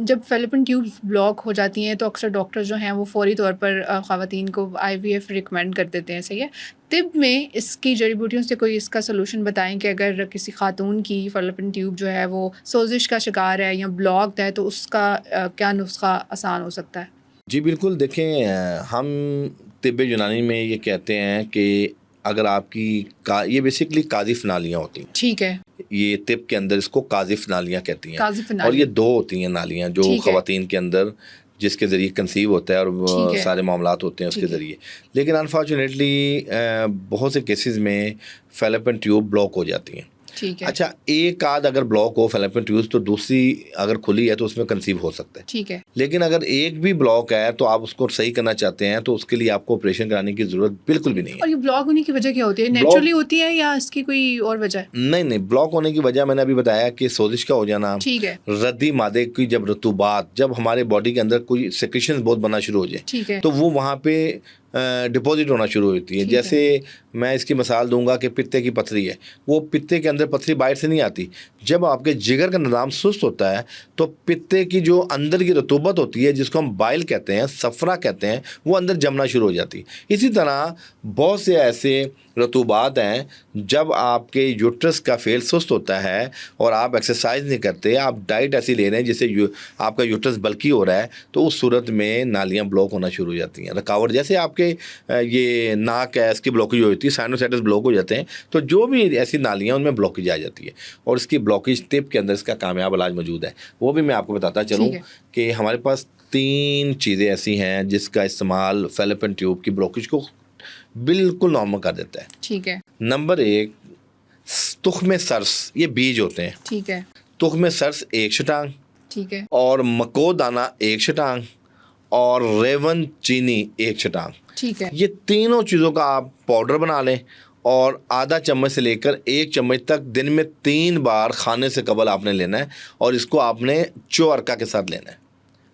جب فیلوپین ٹیوبس بلاک ہو جاتی ہیں تو اکثر ڈاکٹر جو ہیں وہ فوری طور پر خواتین کو IVF ریکمینڈ کر دیتے ہیں, صحیح ہے. طب میں اس کی جڑی بوٹیوں سے کوئی اس کا سلوشن بتائیں کہ اگر کسی خاتون کی فیلوپین ٹیوب جو ہے وہ سوزش کا شکار ہے یا بلاکڈ ہے تو اس کا کیا نسخہ آسان ہو سکتا ہے؟ جی بالکل, دیکھیں ہم طب یونانی میں یہ کہتے ہیں کہ اگر آپ کی یہ بیسکلی قاذف نالیاں ہوتی ہیں, ٹھیک ہے, یہ طب کے اندر اس کو قاذف نالیاں کہتی ہیں, اور یہ 2 ہوتی ہیں نالیاں جو خواتین کے اندر جس کے ذریعے کنسیو ہوتا ہے اور سارے معاملات ہوتے ہیں اس کے ذریعے. لیکن انفارچونیٹلی بہت سے کیسز میں فیلوپین ٹیوب بلاک ہو جاتی ہیں. اچھا, ایک آدھ اگر بلاک ہو فیلوپین ٹیوب تو دوسری اگر کھلی ہے تو اس میں کنسیو ہو سکتا ہے, ٹھیک ہے. لیکن اگر ایک بھی بلاک ہے تو آپ اس کو صحیح کرنا چاہتے ہیں تو اس کے لیے آپ کو آپریشن کرانے کی ضرورت بالکل بھی نہیں ہے. اور یہ بلاک ہونے کی وجہ کیا ہوتی ہے؟ نیچرلی ہوتی ہے یا اس کی کوئی اور وجہ ہے؟ نہیں, بلاک ہونے کی وجہ میں نے ابھی بتایا کہ سوزش کا ہو جانا, ٹھیک ہے, ردی مادے کی جب رطوبات, جب ہمارے باڈی کے اندر کوئی سیکریشن بہت بننا شروع ہو جائے تو وہ وہاں پہ ڈپوزٹ ہونا شروع ہوتی ہے. جیسے میں اس کی مثال دوں گا کہ پتے کی پتھری ہے, وہ پتے کے اندر پتھری باہر سے نہیں آتی, جب آپ کے جگر کا نظام سست ہوتا ہے تو پتے کی جو اندر کی رطوبت ہوتی ہے جس کو ہم بائل کہتے ہیں, صفرا کہتے ہیں, وہ اندر جمنا شروع ہو جاتی. اسی طرح بہت سے ایسے رطوبات ہیں جب آپ کے یوٹرس کا فیل سست ہوتا ہے اور آپ ایکسرسائز نہیں کرتے, آپ ڈائٹ ایسی لے رہے ہیں جس سے آپ کا یوٹرس بلکی ہو رہا ہے, تو اس صورت میں نالیاں بلاک ہونا شروع ہو جاتی ہیں. رکاوٹ جیسے آپ کے یہ ناک ہے اس کی بلاکیج ہوتی ہے, سائنوسائٹس بلاک ہو جاتے ہیں, تو جو بھی ایسی نالیاں ان میں بلاکیج آ جاتی ہے, اور اس کی بلاکیج طب کے اندر اس کا کامیاب علاج موجود ہے. وہ بھی میں آپ کو بتاتا چلوں کہ ہمارے پاس 3 چیزیں ایسی ہیں جس کا استعمال فیلوپین ٹیوب کی بلاکیج کو بالکل نارمل کر دیتا ہے. ٹھیک ہے. نمبر 1 تخم سرس, یہ بیج ہوتے ہیں, ٹھیک ہے. تخم سرس 1 شٹانگ, ٹھیک ہے, اور مکو دانہ 1 شٹانگ, اور ریون چینی 1 شٹانگ. ٹھیک ہے. یہ تینوں چیزوں کا آپ پاؤڈر بنا لیں, اور آدھا چمچ سے لے کر 1 چمچ تک دن میں 3 بار کھانے سے قبل آپ نے لینا ہے, اور اس کو آپ نے چوارکا کے ساتھ لینا ہے.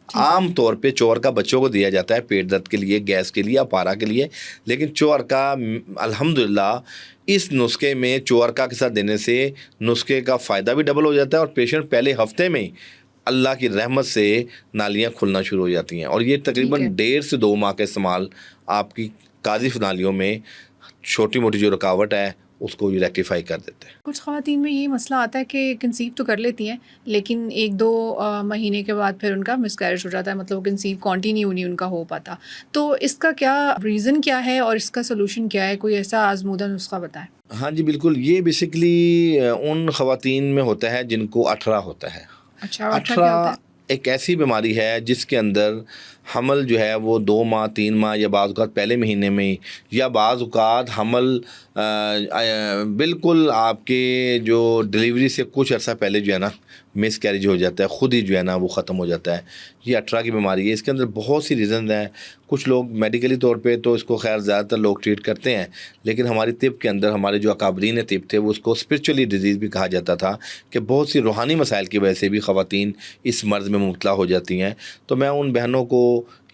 عام طور پہ چوارکا بچوں کو دیا جاتا ہے پیٹ درد کے لیے, گیس کے لیے, اپارا کے لیے, لیکن چوارکا الحمدللہ اس نسخے میں چوارکا کے ساتھ دینے سے نسخے کا فائدہ بھی ڈبل ہو جاتا ہے, اور پیشنٹ پہلے ہفتے میں اللہ کی رحمت سے نالیاں کھلنا شروع ہو جاتی ہیں. اور یہ تقریباً 1.5 سے 2 ماہ کا استعمال آپ کی قاذف نالیوں میں چھوٹی موٹی جو رکاوٹ ہے اس کو ریکٹیفائی کر دیتے ہیں. کچھ خواتین میں یہ مسئلہ آتا ہے کہ کنسیو تو کر لیتی ہیں لیکن 1-2 مہینے کے بعد پھر ان کا مس کیریج ہو جاتا ہے, مطلب کنسیو کنٹینیو نہیں ان کا ہو پاتا. تو اس کا کیا ریزن کیا ہے اور اس کا سلوشن کیا ہے؟ کوئی ایسا آزمودہ نسخہ بتائیں. ہاں جی بالکل, یہ بیسکلی ان خواتین میں ہوتا ہے جن کو 18 ہوتا ہے. اچھا, 18 ایک ایسی بیماری ہے جس کے اندر حمل جو ہے وہ 2 ماہ 3 ماہ یا بعض اوقات پہلے مہینے میں, یا بعض اوقات حمل بالکل آپ کے جو ڈلیوری سے کچھ عرصہ پہلے جو ہے نا مس کیریج ہو جاتا ہے, خود ہی جو ہے نا وہ ختم ہو جاتا ہے. یہ 18 کی بیماری ہے. اس کے اندر بہت سی ریزنز ہیں. کچھ لوگ میڈیکلی طور پہ تو اس کو خیر زیادہ تر لوگ ٹریٹ کرتے ہیں, لیکن ہماری طب کے اندر ہمارے جو اکابرین طب تھے وہ اس کو اسپرچولی ڈیزیز بھی کہا جاتا تھا, کہ بہت سی روحانی مسائل کی وجہ سے بھی خواتین اس مرض میں مبتلا ہو جاتی ہیں. تو میں ان بہنوں کو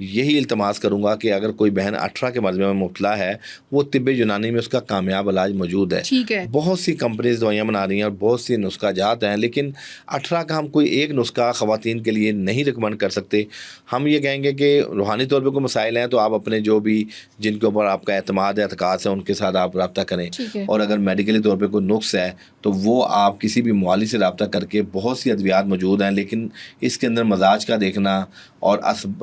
یہی التماس کروں گا کہ اگر کوئی بہن 18 کے مرض میں مبتلا ہے، وہ طب یونانی میں اس کا کامیاب علاج موجود ہے. ٹھیک ہے. بہت سی کمپنیز دوائیاں بنا رہی ہیں اور بہت سی نسخہ جات ہیں، لیکن 18 کا ہم کوئی ایک نسخہ خواتین کے لیے نہیں ریکمنڈ کر سکتے. ہم یہ کہیں گے کہ روحانی طور پہ کوئی مسائل ہیں تو آپ اپنے جو بھی جن کے اوپر آپ کا اعتماد ہے، اعتقاد ہے، ان کے ساتھ آپ رابطہ کریں. اور اگر میڈیکلی طور پہ کوئی نقص ہے تو وہ آپ کسی بھی معالج سے رابطہ کر کے، بہت سی ادویات موجود ہیں، لیکن اس کے اندر مزاج کا دیکھنا اور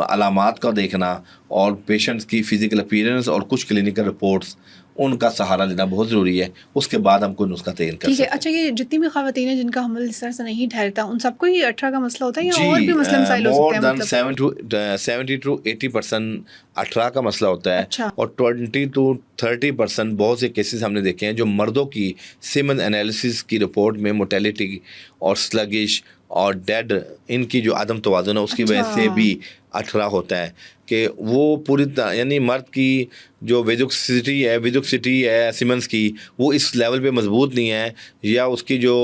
علامات کا دیکھنا اور پیشنٹس کی فزیکل اپیرنس اور کچھ کلینکل رپورٹس، ان کا سہارا لینا بہت ضروری ہے. اس کے بعد ہم کوئی نسخہ تعین کر سکتے ہیں. اچھا، یہ جتنی بھی خواتین ہیں جن کا حمل اس طرح سے نہیں ٹھہرتا، ان سب کو ہی 18 کا مسئلہ ہوتا ہے یا اور بھی مسئلے مسائل ہو سکتے ہیں؟ مور دین 70 to 80% 18 کا مسئلہ ہوتا ہے. اچھا. اور 20 to 30% بہت سے کیسز ہم نے دیکھے ہیں جو مردوں کی سیمن انالیسس کی رپورٹ میں موٹیلٹی اور سلگش اور ڈیڈ، ان کی جو عدم توازن ہے اس کی وجہ سے بھی 18 ہوتا ہے کہ وہ پوری یعنی مرد کی جو ویزوکسٹی ہے سیمنس کی، وہ اس لیول پہ مضبوط نہیں ہے، یا اس کی جو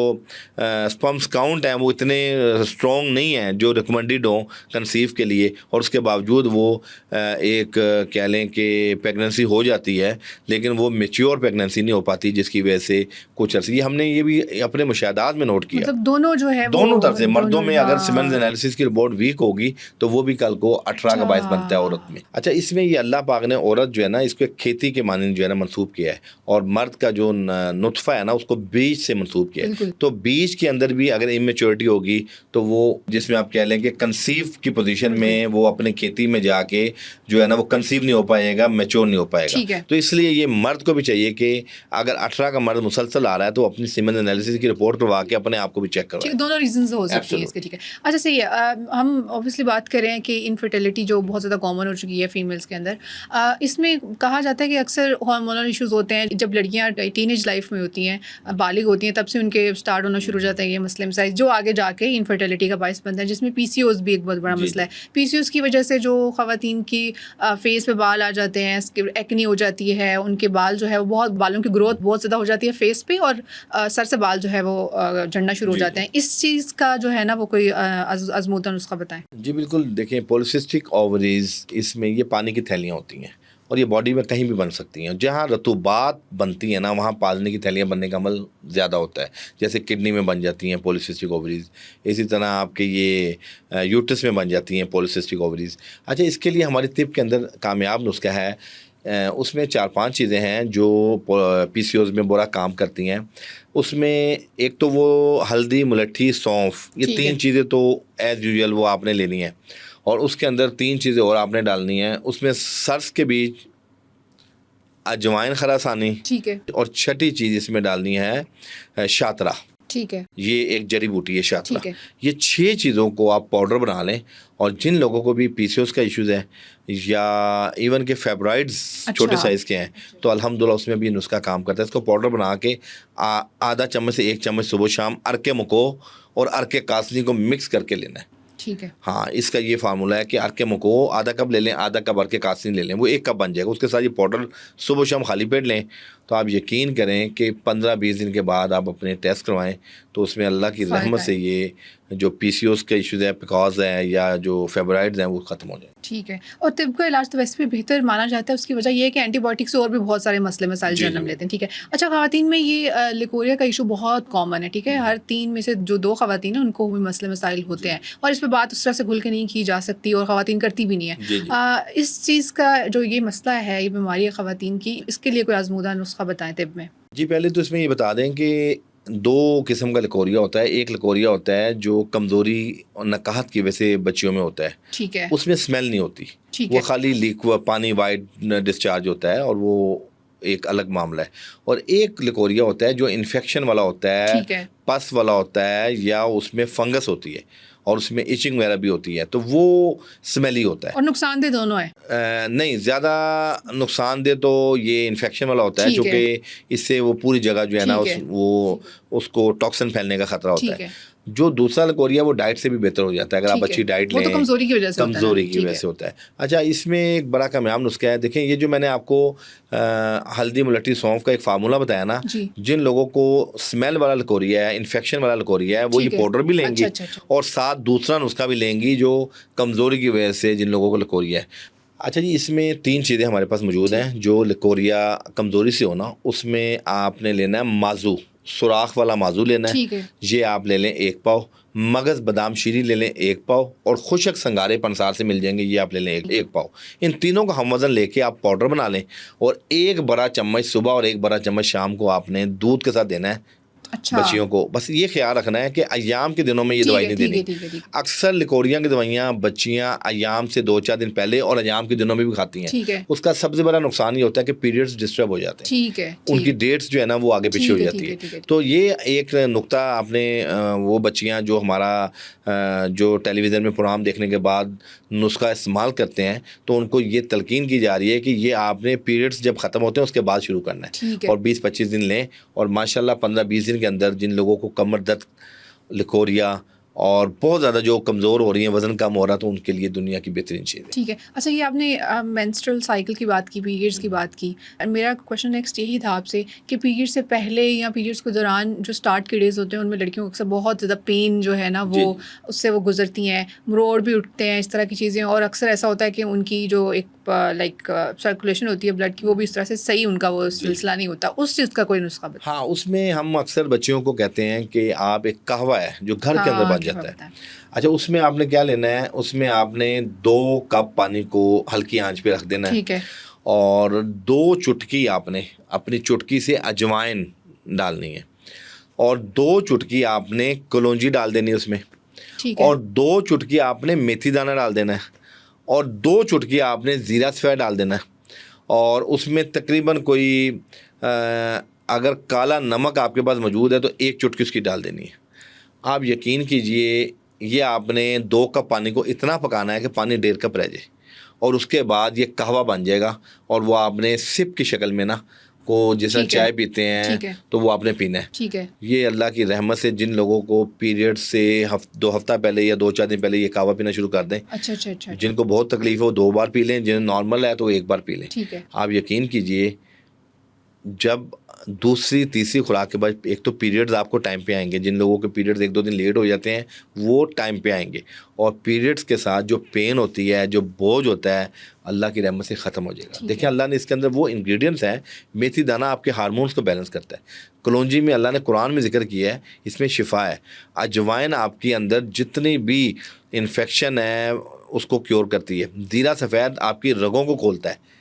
سپرمز کاؤنٹ ہیں وہ اتنے اسٹرانگ نہیں ہیں جو ریکمنڈیڈ ہوں کنسیو کے لیے، اور اس کے باوجود وہ ایک کہہ لیں کہ پیگننسی ہو جاتی ہے، لیکن وہ میچیور پیگننسی نہیں ہو پاتی، جس کی وجہ سے کچھ عرصے ہم نے یہ بھی اپنے مشاہدات میں نوٹ کیا. مطلب دونوں جو ہے دونوں طرف سے مردوں میں اگر سیمنز انالیسس کی رپورٹ ویک ہوگی تو وہ بھی کل کو 18 کا باعث بنتا ہے عورت میں. اچھا، اس میں یہ اللہ پاک نے عورت جو ہے نا اس کو کھیتی کے مانند جو ہے نا منسوب کیا ہے، اور مرد کا جو نطفہ ہے نا اس کو بیج سے منسوب کیا ہے. تو بیج کے اندر بھی اگر امیچورٹی ہوگی تو وہ جس میں آپ کہہ لیں کہ کنسیو کی پوزیشن میں وہ اپنے کھیتی میں جا کے جو ہے نا وہ کنسیو نہیں ہو پائے گا، میچور نہیں ہو پائے گا. تو اس لیے یہ مرد کو بھی چاہیے کہ اگر 18 کا مرد مسلسل آ رہا ہے تو اپنی سیمن انالیسس کی رپورٹ کروا کے اپنے آپ کو بھی چیک کروائے. دونوں ریزنز ہو سکتی ہیں اس کے. ٹھیک ہے. اچھا صحیح ہے. ہم اوبیسلی بات کریں کہ انفرٹیلٹی جو بہت زیادہ کامن ہو چکی ہے فیمیلس کے اندر، اس میں کہا جاتا ہے کہ اکثر ہارمونل ایشوز ہوتے ہیں جب لڑکیاں ٹین ایج لائف میں ہوتی ہیں، بالغ ہوتی ہیں، تب سے ان کے اسٹارٹ ہونا شروع ہو جاتا ہے یہ مسئلے مسائل جو آگے جا کے انفرٹیلٹی کا باعث بنتا ہے، جس میں پی سی اوز بھی ایک بہت بڑا مسئلہ ہے. پی سی اوز کی وجہ سے جو خواتین کی فیس پہ بال آ جاتے ہیں، ایکنی ہو جاتی ہے، ان کے بال جو ہے وہ بہت، بالوں کی گروتھ بہت زیادہ ہو جاتی ہے فیس پہ، اور سر سے بال جو ہے وہ جھڑنا شروع ہو جاتے ہیں. اس چیز کا جو ہے نا وہ کوئی آزمودہ نسخہ بتائیں. جی بالکل. دیکھیں، پولیسسٹک اووریز، اس میں یہ پانی کی تھیلیاں ہوتی ہیں اور یہ باڈی میں کہیں بھی بن سکتی ہیں. جہاں رطوبات بنتی ہیں نا وہاں پانی کی تھیلیاں بننے کا عمل زیادہ ہوتا ہے، جیسے کڈنی میں بن جاتی ہیں پولیسسٹک اووریز، اسی طرح آپ کے یہ یوٹرس میں بن جاتی ہیں پولیسسٹک اووریز. اچھا، اس کے لیے ہماری طب کے اندر کامیاب نسخہ ہے. اس میں 4-5 چیزیں ہیں جو پی سی اوز میں برا کام کرتی ہیں. اس میں ایک تو وہ ہلدی، ملٹھی، سونف، یہ 3 چیزیں تو ایز یوزول وہ آپ نے لینی ہے، اور اس کے اندر 3 چیزیں اور آپ نے ڈالنی ہیں. اس میں سرس کے بیج، اجوائن خراسانی، ٹھیک ہے، اور چھٹی چیز اس میں ڈالنی ہے شاطرہ. ٹھیک ہے. یہ ایک جڑی بوٹی ہے شاطرہ. یہ 6 چیزوں کو آپ پاؤڈر بنا لیں، اور جن لوگوں کو بھی پی سی اوز کا ایشوز ہے یا ایون کہ فیبرائڈز چھوٹے سائز کے ہیں تو الحمدللہ اس میں بھی نسخہ کام کرتا ہے. اس کو پاؤڈر بنا کے آدھا چمچ سے 1 چمچ صبح شام ارک مکو اور ارک کاسنی کو مکس کر کے لینا ہے. ٹھیک ہے. ہاں، اس کا یہ فارمولا ہے کہ ارک مکو آدھا کپ لے لیں، آدھا کپ ارک کاسنی لے لیں، وہ 1 کپ بن جائے گا. اس کے ساتھ یہ پاؤڈر صبح شام خالی پیٹ لیں تو آپ یقین کریں کہ 15-20 دن کے بعد آپ اپنے ٹیسٹ کروائیں تو اس میں اللہ کی رحمت سے یہ جو پی سی اوز کے ایشوز ہیں، پیکاز ہیں یا جو فیبرائڈز ہیں، وہ ختم ہو جائیں. ٹھیک ہے. اور طب کا علاج تو ویسے بھی بہتر مانا جاتا ہے، اس کی وجہ یہ ہے کہ اینٹی بایوٹک سے اور بھی بہت سارے مسئلے مسائل جنم لیتے ہیں. ٹھیک ہے. اچھا، خواتین میں یہ لیکوریا کا ایشو بہت کامن ہے. ٹھیک ہے. ہر 3 میں سے جو 2 خواتین ہیں ان کو بھی مسئلے مسائل ہوتے ہیں، اور اس پہ بات اس طرح سے کھل کے نہیں کی جا سکتی اور خواتین کرتی بھی نہیں ہیں. اس چیز کا جو یہ مسئلہ ہے، یہ بیماری ہے خواتین کی، اس کے لیے کوئی آزمودہ نسخہ بتائیں طب میں. جی، پہلے تو اس میں یہ بتا دیں کہ 2 قسم کا لیکوریا ہوتا ہے. ایک لیکوریا ہوتا ہے جو کمزوری اور نکاہت کی وجہ سے بچیوں میں ہوتا ہے. ٹھیک ہے. اس میں اسمیل نہیں ہوتی، وہ خالی پانی وائٹ ڈسچارج ہوتا ہے، اور وہ ایک الگ معاملہ ہے. اور ایک لیکوریا ہوتا ہے جو انفیکشن والا ہوتا ہے، پس والا ہوتا ہے، یا اس میں فنگس ہوتی ہے اور اس میں ایچنگ وغیرہ بھی ہوتی ہے، تو وہ اسمیلی ہوتا ہے. اور نقصان دہ دونوں ہے؟ نہیں، زیادہ نقصان دہ تو یہ انفیکشن والا ہوتا ہے، چونکہ اس سے وہ پوری جگہ جو ہے نا وہ اس کو ٹاکسن پھیلنے کا خطرہ ہوتا ہے. جو دوسرا لیکوریا وہ ڈائٹ سے بھی بہتر ہو جاتا ہے اگر آپ اچھی ڈائٹ لیں. کمزوری کی وجہ سے ہوتا ہے. اچھا، اس میں ایک بڑا کامیاب نسخہ ہے. دیکھیں، یہ جو میں نے آپ کو ہلدی، ملٹھی، سونف کا ایک فارمولا بتایا نا، جن لوگوں کو اسمیل والا لیکوریا ہے، ہے, انفیکشن والا لکوریا ہے, وہ یہ ٹھیک ہے. پاؤڈر بھی لیں گی اچھا. اور ساتھ دوسرا نسخہ بھی لیں گی جو کمزوری کی وجہ سے جن لوگوں کو لکوریا ہے. اچھا جی, اس میں 3 چیزیں ہمارے پاس موجود ہیں. جو لکوریا کمزوری سے ہونا, اس میں آپ نے لینا ہے مازو, سوراخ والا مازو لینا ہے, ٹھیک ہے. یہ آپ لے لیں 1 پاؤ. مغز بادام شیری لے لیں 1 پاؤ, اور خشک سنگارے پنسار سے مل جائیں گے, یہ آپ لے لیں 1 پاؤ. ان تینوں کا ہم وزن لے کے آپ پاؤڈر بنا لیں, اور 1 بڑا چمچ صبح اور 1 بڑا چمچ شام کو آپ نے دودھ کے ساتھ دینا ہے اچھا. بچیوں کو. بس یہ خیال رکھنا ہے کہ ایام کے دنوں میں یہ دوائی نہیں دینی. اکثر لکوریاں کی دوائیاں بچیاں ایام سے 2-4 دن پہلے اور ایام کے دنوں میں بھی کھاتی ہیں. ٹھیک ہے. اس کا سب سے بڑا نقصان یہ ہوتا ہے کہ پیریڈز ڈسٹرب ہو جاتے ہیں. ٹھیک ہے. ان کی ڈیٹس جو ہے نا وہ آگے پیچھے ہو جاتی ہے. تو یہ ایک نقطہ آپ نے, وہ بچیاں جو ہمارا جو ٹیلی ویژن میں پروگرام دیکھنے کے بعد نسخہ استعمال کرتے ہیں, تو ان کو یہ تلقین کی جا رہی ہے کہ یہ آپ نے پیریڈز جب ختم ہوتے ہیں اس کے بعد شروع کرنا ہے, اور 20-25 دن لیں. اور ماشاءاللہ 15-20 دن کے اندر جن لوگوں کو کمر درد, لکوریا اور بہت زیادہ جو کمزور ہو رہی ہیں, وزن کم ہو رہا, تو ان کے لیے دنیا کی بہترین چیز ہے. ٹھیک ہے. اچھا, یہ آپ نے مینسٹرل سائیکل کی بات کی, پیریڈس کی بات کی. میرا کوشچن نیکسٹ یہی تھا آپ سے کہ پیریڈ سے پہلے یا پیریڈس کے دوران جو اسٹارٹ کے ڈیز ہوتے ہیں ان میں لڑکیوں کو اکثر بہت زیادہ پین جو ہے نا وہ اس سے وہ گزرتی ہیں, مروڑ بھی اٹھتے ہیں, اس طرح کی چیزیں. اور اکثر ایسا ہوتا ہے کہ ان کی جو ایک لائک سرکولیشن ہوتی ہے بلڈ کی, وہ بھی اس طرح سے صحیح ان کا وہ سلسلہ نہیں ہوتا. اس چیز کا کوئی نسخہ بتا. ہاں, اس میں ہم اکثر بچیوں کو کہتے ہیں کہ آپ ایک قہوہ ہے جو گھر کے اندر بن جاتا ہے. اچھا, اس میں آپ نے کیا لینا ہے, اس میں آپ نے 2 کپ پانی کو ہلکی آنچ پہ رکھ دینا ہے. ٹھیک ہے. اور 2 چٹکی آپ نے اپنی چٹکی سے اجوائن ڈالنی ہے, اور 2 چٹکی آپ نے کلونجی ڈال دینی ہے اس میں, اور 2 چٹکی آپ نے میتھی دانہ ڈال دینا ہے, اور 2 چٹکی آپ نے زیرہ سفید ڈال دینا ہے. اور اس میں تقریباً کوئی اگر کالا نمک آپ کے پاس موجود ہے تو 1 چٹکی اس کی ڈال دینی ہے. آپ یقین کیجئے, یہ آپ نے 2 کپ پانی کو اتنا پکانا ہے کہ پانی 1.5 کپ رہ جائے, اور اس کے بعد یہ قہوہ بن جائے گا. اور وہ آپ نے سپ کی شکل میں نا کو جیسا چائے پیتے ہیں تو وہ آپ نے پینا ہے. ٹھیک ہے. یہ اللہ کی رحمت سے جن لوگوں کو پیریڈ سے 2 ہفتہ پہلے یا 2-4 دن پہلے یہ قہوہ پینا شروع کر دیں. اچھا. جن کو بہت تکلیف ہے وہ 2 بار پی لیں, جن نارمل ہے تو 1 بار پی لیں. ٹھیک ہے. آپ یقین کیجئے, جب دوسری تیسری خوراک کے بعد, ایک تو پیریڈز آپ کو ٹائم پہ آئیں گے, جن لوگوں کے پیریڈز 1-2 دن لیٹ ہو جاتے ہیں وہ ٹائم پہ آئیں گے, اور پیریڈز کے ساتھ جو پین ہوتی ہے, جو بوجھ ہوتا ہے, اللہ کی رحمت سے ختم ہو جائے گا. دیکھیں اللہ نے اس کے اندر وہ انگریڈینٹس ہیں. میتھی دانہ آپ کے ہارمونز کو بیلنس کرتا ہے. کلونجی میں اللہ نے قرآن میں ذکر کیا ہے, اس میں شفا ہے. اجوائن آپ کے اندر جتنی بھی انفیکشن ہے اس کو کیور کرتی ہے. زیرہ سفید آپ کی رگوں کو کھولتا ہے,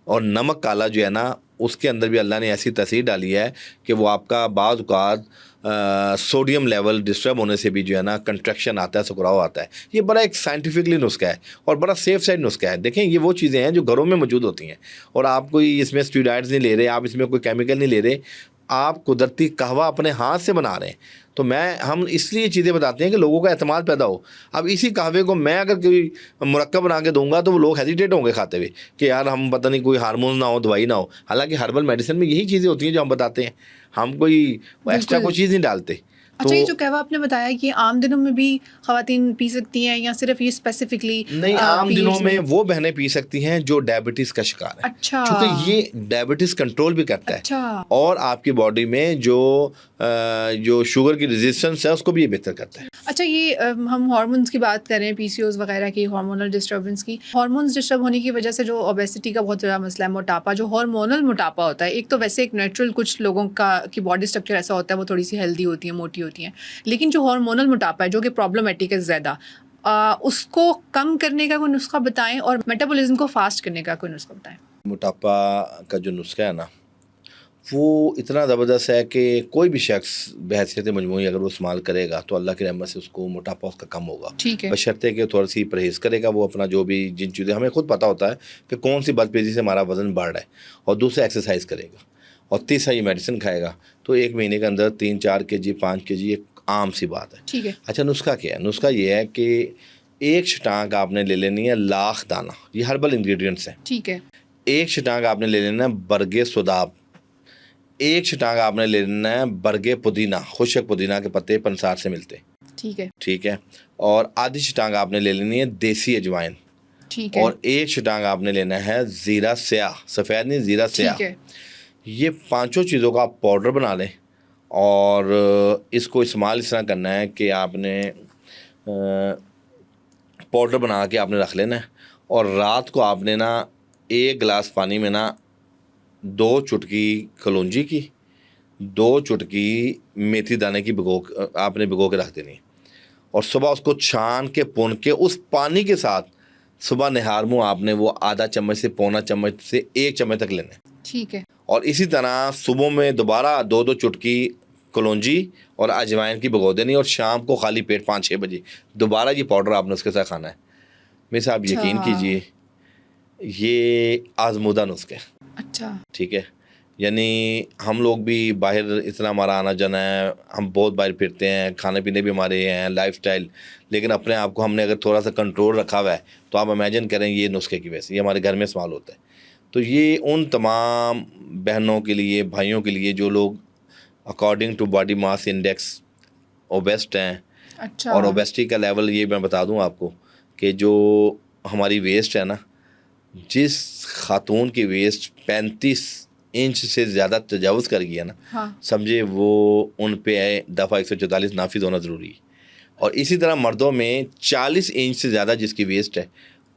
اور نمک کالا جو ہے نا اس کے اندر بھی اللہ نے ایسی تاثیر ڈالی ہے کہ وہ آپ کا بعض اوقات سوڈیم لیول ڈسٹرب ہونے سے بھی جو ہے نا کنٹریکشن آتا ہے, سکراؤ آتا ہے. یہ بڑا ایک سائنٹیفکلی نسخہ ہے اور بڑا سیف سائڈ نسخہ ہے. دیکھیں یہ وہ چیزیں ہیں جو گھروں میں موجود ہوتی ہیں, اور آپ کوئی اس میں اسٹیرائڈز نہیں لے رہے, آپ اس میں کوئی کیمیکل نہیں لے رہے, آپ قدرتی قہوہ اپنے ہاتھ سے بنا رہے ہیں. تو ہم اس لیے چیزیں بتاتے ہیں کہ لوگوں کا اعتماد پیدا ہو. اب اسی قہوے کو میں اگر کوئی مرکب بنا کے دوں گا تو وہ لوگ ہیزیٹیٹ ہوں گے کھاتے ہوئے کہ یار ہم پتہ نہیں کوئی ہارمون نہ ہو, دوائی نہ ہو. حالانکہ ہربل میڈیسن میں یہی چیزیں ہوتی ہیں جو ہم بتاتے ہیں, ہم کوئی ایکسٹرا کوئی چیز نہیں ڈالتے. اچھا, یہ جو قہوہ آپ نے بتایا کہ عام دنوں میں بھی خواتین پی سکتی ہیں یا صرف یہ اسپیسیفکلی؟ نہیں, عام دنوں میں وہ بہنیں پی سکتی ہیں جو ڈائبٹیز کا شکار ہے. اچھا. چونکہ یہ ڈائبٹیز کنٹرول بھی کرتا ہے. اچھا. اور آپ کی باڈی میں جو شوگر کی ریزسٹنس ہے اس کو بھی یہ بہتر کرتا ہے. اچھا, یہ ہم ہارمونس کی بات کر رہے ہیں, پی سی اوز وغیرہ کی, ہارمونل ڈسٹربنس کی. ہارمونس ڈسٹرب ہونے کی وجہ سے جو اوبیسٹی کا بہت بڑا مسئلہ ہے, موٹاپا, جو ہارمونل موٹاپا ہوتا ہے. ایک تو ویسے ایک نیچرل کچھ لوگوں کی باڈی اسٹرکچر ایسا ہوتا ہے, وہ تھوڑی سی ہیلدی ہوتی ہیں, موٹی ہوتی ہیں. لیکن جو ہارمونل موٹاپا ہے جو کہ پرابلمٹک ہے زیادہ, اس کو کم کرنے کا کوئی نسخہ بتائیں, اور میٹابولزم کو فاسٹ کرنے کا کوئی نسخہ بتائیں. موٹاپا کا جو نسخہ ہے نا وہ اتنا زبردست ہے کہ کوئی بھی شخص بحیثیت مجموعی اگر وہ استعمال کرے گا تو اللہ کی رحمت سے اس کو موٹاپا اس کا کم ہوگا. ٹھیک ہے. بشرطے کہ تھوڑی سی پرہیز کرے گا وہ اپنا, جو بھی جن چیزیں ہمیں خود پتہ ہوتا ہے کہ کون سی بد تیزی سے ہمارا وزن بڑھ رہا ہے, اور دوسرا ایکسرسائز کرے گا, اور تیسرا یہ میڈیسن کھائے گا, تو 1 مہینے کے اندر 3-4 kg 5 kg ایک عام سی بات ہے. ٹھیک ہے. اچھا, نسخہ کیا ہے؟ نسخہ یہ ہے کہ 1 شٹانگ آپ نے لے لینی ہے لاکھ دانہ, یہ ہربل انگریڈینٹس ہیں. ٹھیک ہے. 1 شٹانگ آپ نے لے لینا ہے برگے سداب. 1 شٹانگ آپ نے لے لینا ہے برگے پودینہ, خشک پودینہ کے پتے پنسار سے ملتے. ٹھیک ہے. ٹھیک ہے. اور آدھی شٹانگ آپ نے لے لینی ہے دیسی اجوائن. ٹھیک ہے. اور 1 شٹانگ آپ نے لینا ہے زیرہ سیاہ, سفید نہیں, زیرہ سیاہ. ٹھیک ہے. یہ 5 چیزوں کا آپ پاؤڈر بنا لیں, اور اس کو استعمال اس طرح کرنا ہے کہ آپ نے پاؤڈر بنا کے آپ نے رکھ لینا ہے، اور رات کو آپ نے نا 1 گلاس پانی میں نا 2 چٹکی کلونجی کی، 2 چٹکی میتھی دانے کی آپ نے بھگو کے رکھ دینی ہے، اور صبح اس کو چھان کے پون کے اس پانی کے ساتھ صبح نہار منہ آپ نے وہ آدھا چمچ سے پونا چمچ سے 1 چمچ تک لینا ہے. ٹھیک ہے. اور اسی طرح صبح میں دوبارہ 2 چٹکی کلونجی اور اجوائن کی بھگو دینی، اور شام کو خالی پیٹ 5-6 بجے دوبارہ یہ پاؤڈر آپ نے اس کے ساتھ کھانا ہے. میرے صاحب یقین کیجئے یہ آزمودہ نسخہ ہے. اچھا. ٹھیک ہے، یعنی ہم لوگ بھی باہر اتنا ہمارا آنا جانا ہے، ہم بہت باہر پھرتے ہیں، کھانے پینے بھی ہمارے ہیں، لائف سٹائل، لیکن اپنے آپ کو ہم نے اگر تھوڑا سا کنٹرول رکھا ہوا ہے تو آپ امیجن کریں یہ نسخے کی وجہ سے یہ ہمارے گھر میں استعمال ہوتا ہے. تو یہ ان تمام بہنوں کے لیے، بھائیوں کے لیے جو لوگ according to body mass index obese ہیں. اچھا. اور اوبیسٹی کا لیول یہ میں بتا دوں آپ کو کہ جو ہماری ویسٹ ہے نا، جس خاتون کی ویسٹ 35 انچ سے زیادہ تجاوز کر گیا نا، سمجھے وہ ان پہ دفعہ 144 نافذ ہونا ضروری ہے. اور اسی طرح مردوں میں 40 انچ سے زیادہ جس کی ویسٹ ہے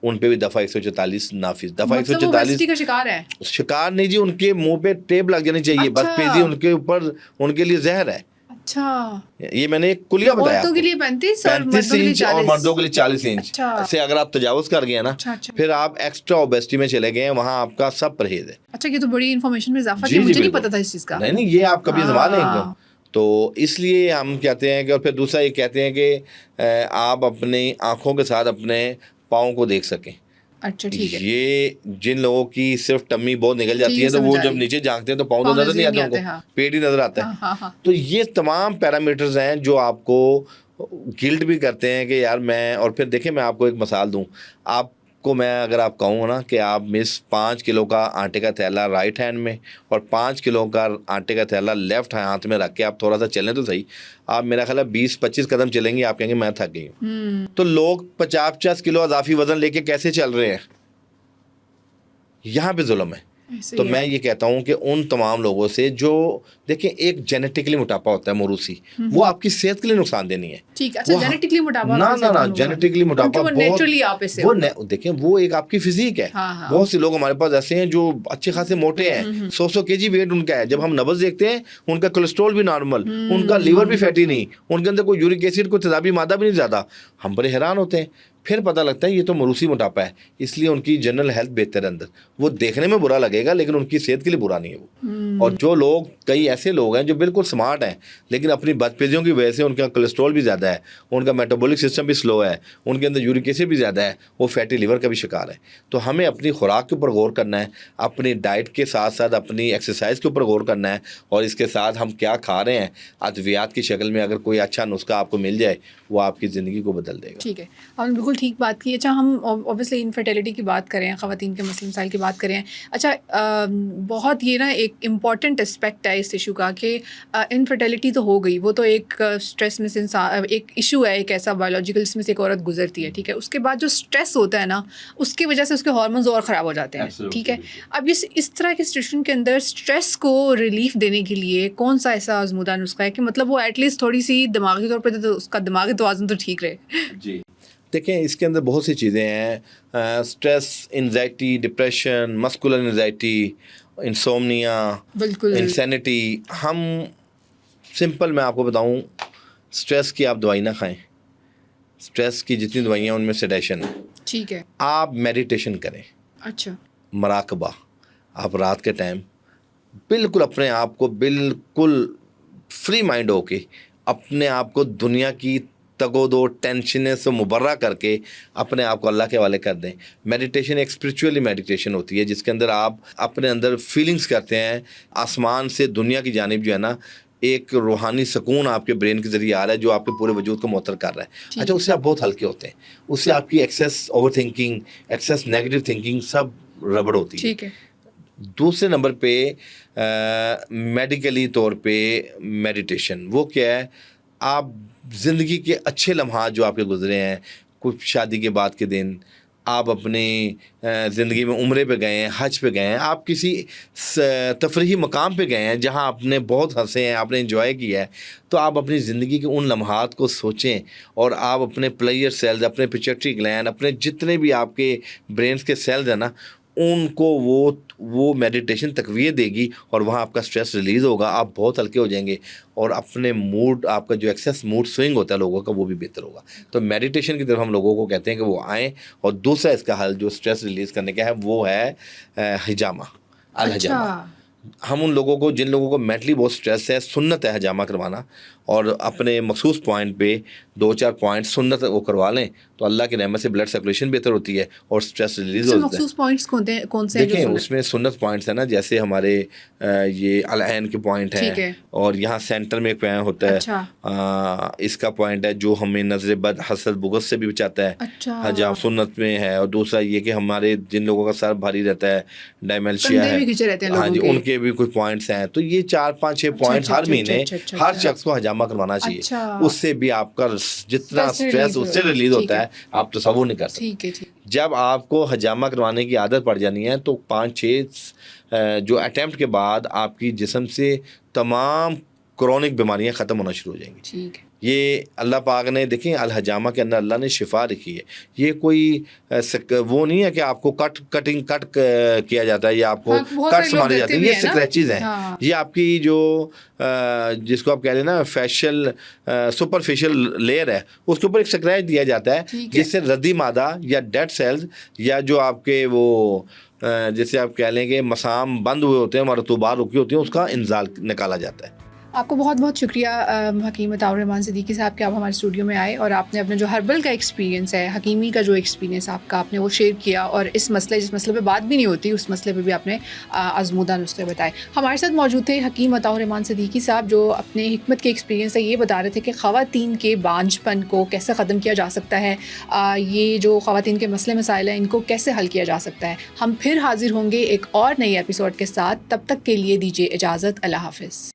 ان پہ بھی دفعہ 144 نافذ. دفعہ 144 کا شکار ہے؟ شکار نہیں جی، ان کے منہ پہ ٹیپ لگ جانی چاہیے. بس پیزی ان کے اوپر ان کے لیے زہر ہے. اچھا. یہ میں نے ایک کلیہ بتایا. عورتوں کے لیے 35 انچ اور مردوں کے لیے 40 انچ سے اگر آپ تجاوز کر گئے نا، پھر آپ ایکسٹرا اوبیسٹی میں چلے گئے ہیں، وہاں آپ کا سب پرہیز ہے. اچھا، یہ تو بڑی انفارمیشن میں اضافہ کیا، مجھے نہیں پتا تھا اس چیز کا. نہیں یہ آپ کبھی زبان نہیں. تو اس لیے ہم کہتے ہیں کہ، اور پھر دوسرا یہ کہتے ہیں کہ آپ اپنی آنکھوں کے ساتھ اپنے پاؤں کو دیکھ سکیں. اچھا ٹھیک ہے. یہ جن لوگوں کی صرف ٹمی بہت نکل جاتی ہے تو وہ جب نیچے جھانکتے ہیں تو پاؤں تو نظر نہیں آتے، ان کو پیٹ ہی نظر آتا ہے. تو یہ تمام پیرامیٹرز ہیں جو آپ کو گلٹ بھی کرتے ہیں کہ یار میں. اور پھر دیکھیں میں آپ کو ایک مثال دوں، آپ کو میں اگر آپ کہوں نا کہ آپ 5 کلو کا آٹے کا تھیلا رائٹ ہینڈ میں اور 5 کلو کا آٹے کا تھیلا لیفٹ ہاتھ میں رکھ کے آپ تھوڑا سا چلیں تو صحیح، آپ میرا خیال ہے 20-25 قدم چلیں گے، آپ کہیں گے میں تھک گئی ہوں. تو لوگ 50 کلو اضافی وزن لے کے کیسے چل رہے ہیں؟ یہاں پہ ظلم ہے. تو میں یہ کہتا ہوں کہ ان تمام لوگوں سے جو دیکھیں ایک جینیٹکلی موٹاپا ہوتا ہے موروثی، وہ آپ کی صحت کے لیے نقصان دہ نہیں ہے. ٹھیک ہے. اچھا، جینیٹکلی موٹاپا نہ جینیٹکلی موٹاپا وہ دیکھیں وہ ایک آپ کی فزیک ہے. بہت سے لوگ ہمارے پاس ایسے ہیں جو اچھے خاصے موٹے ہیں، 100 kg ویٹ ان کا ہے، جب ہم نبض دیکھتے ہیں ان کا کولیسٹرول بھی نارمل، ان کا لیور بھی فیٹی نہیں، ان کے اندر کوئی یورک ایسڈ کوئی تیزابی مادہ بھی نہیں زیادہ. ہم بڑے حیران ہوتے ہیں. پھر پتہ لگتا ہے یہ تو موروثی موٹاپا ہے، اس لیے ان کی جنرل ہیلتھ بہتر ہے. اندر وہ دیکھنے میں برا لگے گا لیکن ان کی صحت کے لیے برا نہیں ہے وہ. اور جو لوگ، کئی ایسے لوگ ہیں جو بالکل سمارٹ ہیں لیکن اپنی بدپیزیوں کی وجہ سے ان کا کولیسٹرول بھی زیادہ ہے، ان کا میٹابولک سسٹم بھی سلو ہے، ان کے اندر یورک ایسڈ بھی زیادہ ہے، وہ فیٹی لیور کا بھی شکار ہے. تو ہمیں اپنی خوراک کے اوپر غور کرنا ہے، اپنی ڈائٹ کے ساتھ ساتھ اپنی ایکسرسائز کے اوپر غور کرنا ہے، اور اس کے ساتھ ہم کیا کھا رہے ہیں ادویات کی شکل میں. اگر کوئی اچھا نسخہ آپ کو مل جائے وہ آپ کی زندگی کو بدل دے گا. ٹھیک ہے، آپ نے بالکل ٹھیک بات کی. اچھا، ہم اوبیسلی انفرٹیلٹی کی بات کریں، خواتین کے مسئلے مسائل کی بات کریں. اچھا، بہت یہ نا ایک امپورٹنٹ اسپیکٹ ہے اس ایشو کا کہ انفرٹیلٹی تو ہو گئی، وہ تو ایک اسٹریس میں سے انسان، ایک ایشو ہے، ایک ایسا بایولوجیکل اس میں سے ایک عورت گزرتی ہے. ٹھیک ہے، اس کے بعد جو اسٹریس ہوتا ہے نا، اس کی وجہ سے اس کے ہارمونز اور خراب ہو جاتے ہیں. ٹھیک ہے، اب اس طرح کی سچویشن کے اندر اسٹریس کو ریلیف دینے کے لیے کون سا ایسا آزمودہ نسخہ ہے کہ مطلب وہ ایٹ لیسٹ تھوڑی سی دماغی طور پہ تو اس کا دماغی توازن تو ٹھیک رہے؟ جی دیکھیں، اس کے اندر بہت سی چیزیں ہیں. Stress, anxiety, depression, muscular anxiety, انسومنیا، بالکل انسینٹی. ہم سمپل میں آپ کو بتاؤں، اسٹریس کی آپ دوائی نہ کھائیں. اسٹریس کی جتنی دوائیاں ہیں ان میں سیڈیشن ہے. ٹھیک ہے. آپ میڈیٹیشن کریں. اچھا. مراقبہ. آپ رات کے ٹائم بالکل اپنے آپ کو بالکل فری مائنڈ ہو کے اپنے آپ کو دنیا کی تگ و دو ٹینشنیں سے مبرہ کر کے اپنے آپ کو اللہ کے حوالے کر دیں. میڈیٹیشن ایک اسپریچولی میڈیٹیشن ہوتی ہے جس کے اندر آپ اپنے اندر فیلنگز کرتے ہیں. آسمان سے دنیا کی جانب جو ہے نا ایک روحانی سکون آپ کے برین کے ذریعے آ رہا ہے جو آپ کے پورے وجود کو معطر کر رہا ہے. اچھا، اس سے آپ بہت ہلکے ہوتے ہیں. اس سے آپ کی excess overthinking, excess negative thinking سب ربڑ ہوتی ہے. ٹھیک ہے. دوسرے نمبر پہ میڈیکلی طور پہ میڈیٹیشن وہ کیا ہے؟ آپ زندگی کے اچھے لمحات جو آپ کے گزرے ہیں، کچھ شادی کے بعد کے دن، آپ اپنی زندگی میں عمرے پہ گئے ہیں, حج پہ گئے ہیں, آپ کسی تفریحی مقام پہ گئے ہیں جہاں آپ نے بہت ہنسے ہیں, آپ نے انجوائے کیا ہے, تو آپ اپنی زندگی کے ان لمحات کو سوچیں اور آپ اپنے پلیئر سیلز, اپنے پچیٹری گلینڈ, اپنے جتنے بھی آپ کے برینز کے سیلز ہیں نا, ان کو وہ میڈیٹیشن تقویت دے گی اور وہاں آپ کا اسٹریس ریلیز ہوگا, آپ بہت ہلکے ہو جائیں گے اور اپنے موڈ, آپ کا جو ایکسیس موڈ سوئنگ ہوتا ہے لوگوں کا, وہ بھی بہتر ہوگا. تو میڈیٹیشن کی طرف ہم لوگوں کو کہتے ہیں کہ وہ آئیں. اور دوسرا اس کا حل جو اسٹریس ریلیز کرنے کا ہے وہ ہے حجامہ, الحجامہ. ہم ان لوگوں کو, جن لوگوں کو مینٹلی بہت اسٹریس ہے, سنت ہے حجامہ کروانا, اور اپنے مخصوص پوائنٹ پہ 2-4 پوائنٹ سنت وہ کروا لیں تو اللہ کی رحمت سے بلڈ سرکولیشن بہتر ہوتی ہے اور اسٹریس ریلیز ہوتا ہے. مخصوص پوائنٹس کون سے ہیں؟ دیکھیں اس میں سنت پوائنٹس ہیں نا, جیسے ہمارے یہ العین کے پوائنٹ ہیں, اور یہاں سینٹر میں ایک پوائنٹ ہوتا ہے, اس کا پوائنٹ ہے جو ہمیں نظر بد, حسد, بغض سے بھی بچاتا ہے. حجام سنت میں ہے. اور دوسرا یہ کہ ہمارے جن لوگوں کا سر بھاری رہتا ہے, ڈائملشیا ہے, ہاں جی, ان کے بھی کچھ پوائنٹس ہیں. تو یہ 4-5-6 پوائنٹ ہر مہینے ہر شخص کو حجامہ کروانا چاہیے. اس سے بھی آپ کا جتنا اسٹریس اس سے ریلیز ہوتا ہے آپ تصور نہیں کر سکتے. جب آپ کو حجامہ کروانے کی عادت پڑ جانی ہے تو 5-6 جو اٹیمپٹ کے بعد آپ کی جسم سے تمام کرونک بیماریاں ختم ہونا شروع ہو جائیں گی. یہ اللہ پاک نے, دیکھیں الحجامہ کے اندر اللہ نے شفا رکھی ہے. یہ کوئی وہ نہیں ہے کہ آپ کو کٹ کیا جاتا ہے یا آپ کو کٹس مارے جاتے ہیں. یہ اسکریچز ہیں. یہ آپ کی جو جس کو آپ کہہ رہے ہیں نا فیشل سپرفیشل لیئر ہے, اس کے اوپر ایک اسکریچ دیا جاتا ہے جس سے ردی مادہ یا ڈیڈ سیلز یا جو آپ کے وہ جیسے آپ کہہ لیں کہ مسام بند ہوئے ہوتے ہیں, مرطوبات رکی ہوتی ہیں, اس کا انزال نکالا جاتا ہے. آپ کو بہت بہت شکریہ حکیم عطاء الرحمن صدیقی صاحب کہ آپ ہمارے اسٹوڈیو میں آئے اور آپ نے اپنے جو ہربل کا ایکسپیرینس ہے, حکیمی کا جو ایکسپیرینس آپ کا, آپ نے وہ شیئر کیا, اور جس مسئلے پہ بات بھی نہیں ہوتی اس مسئلے پہ بھی آپ نے آزمودہ نسخے بتائے. ہمارے ساتھ موجود تھے حکیم عطاء الرحمن صدیقی صاحب, جو اپنے حکمت کے ایکسپیرینس سے یہ بتا رہے تھے کہ خواتین کے بانجھ پن کو کیسے ختم کیا جا سکتا ہے, یہ جو خواتین کے مسئلے مسائل ہیں ان کو کیسے حل کیا جا سکتا ہے. ہم پھر حاضر ہوں گے ایک اور نئی ایپیسوڈ کے ساتھ. تب تک کے لیے دیجیے اجازت. اللہ حافظ.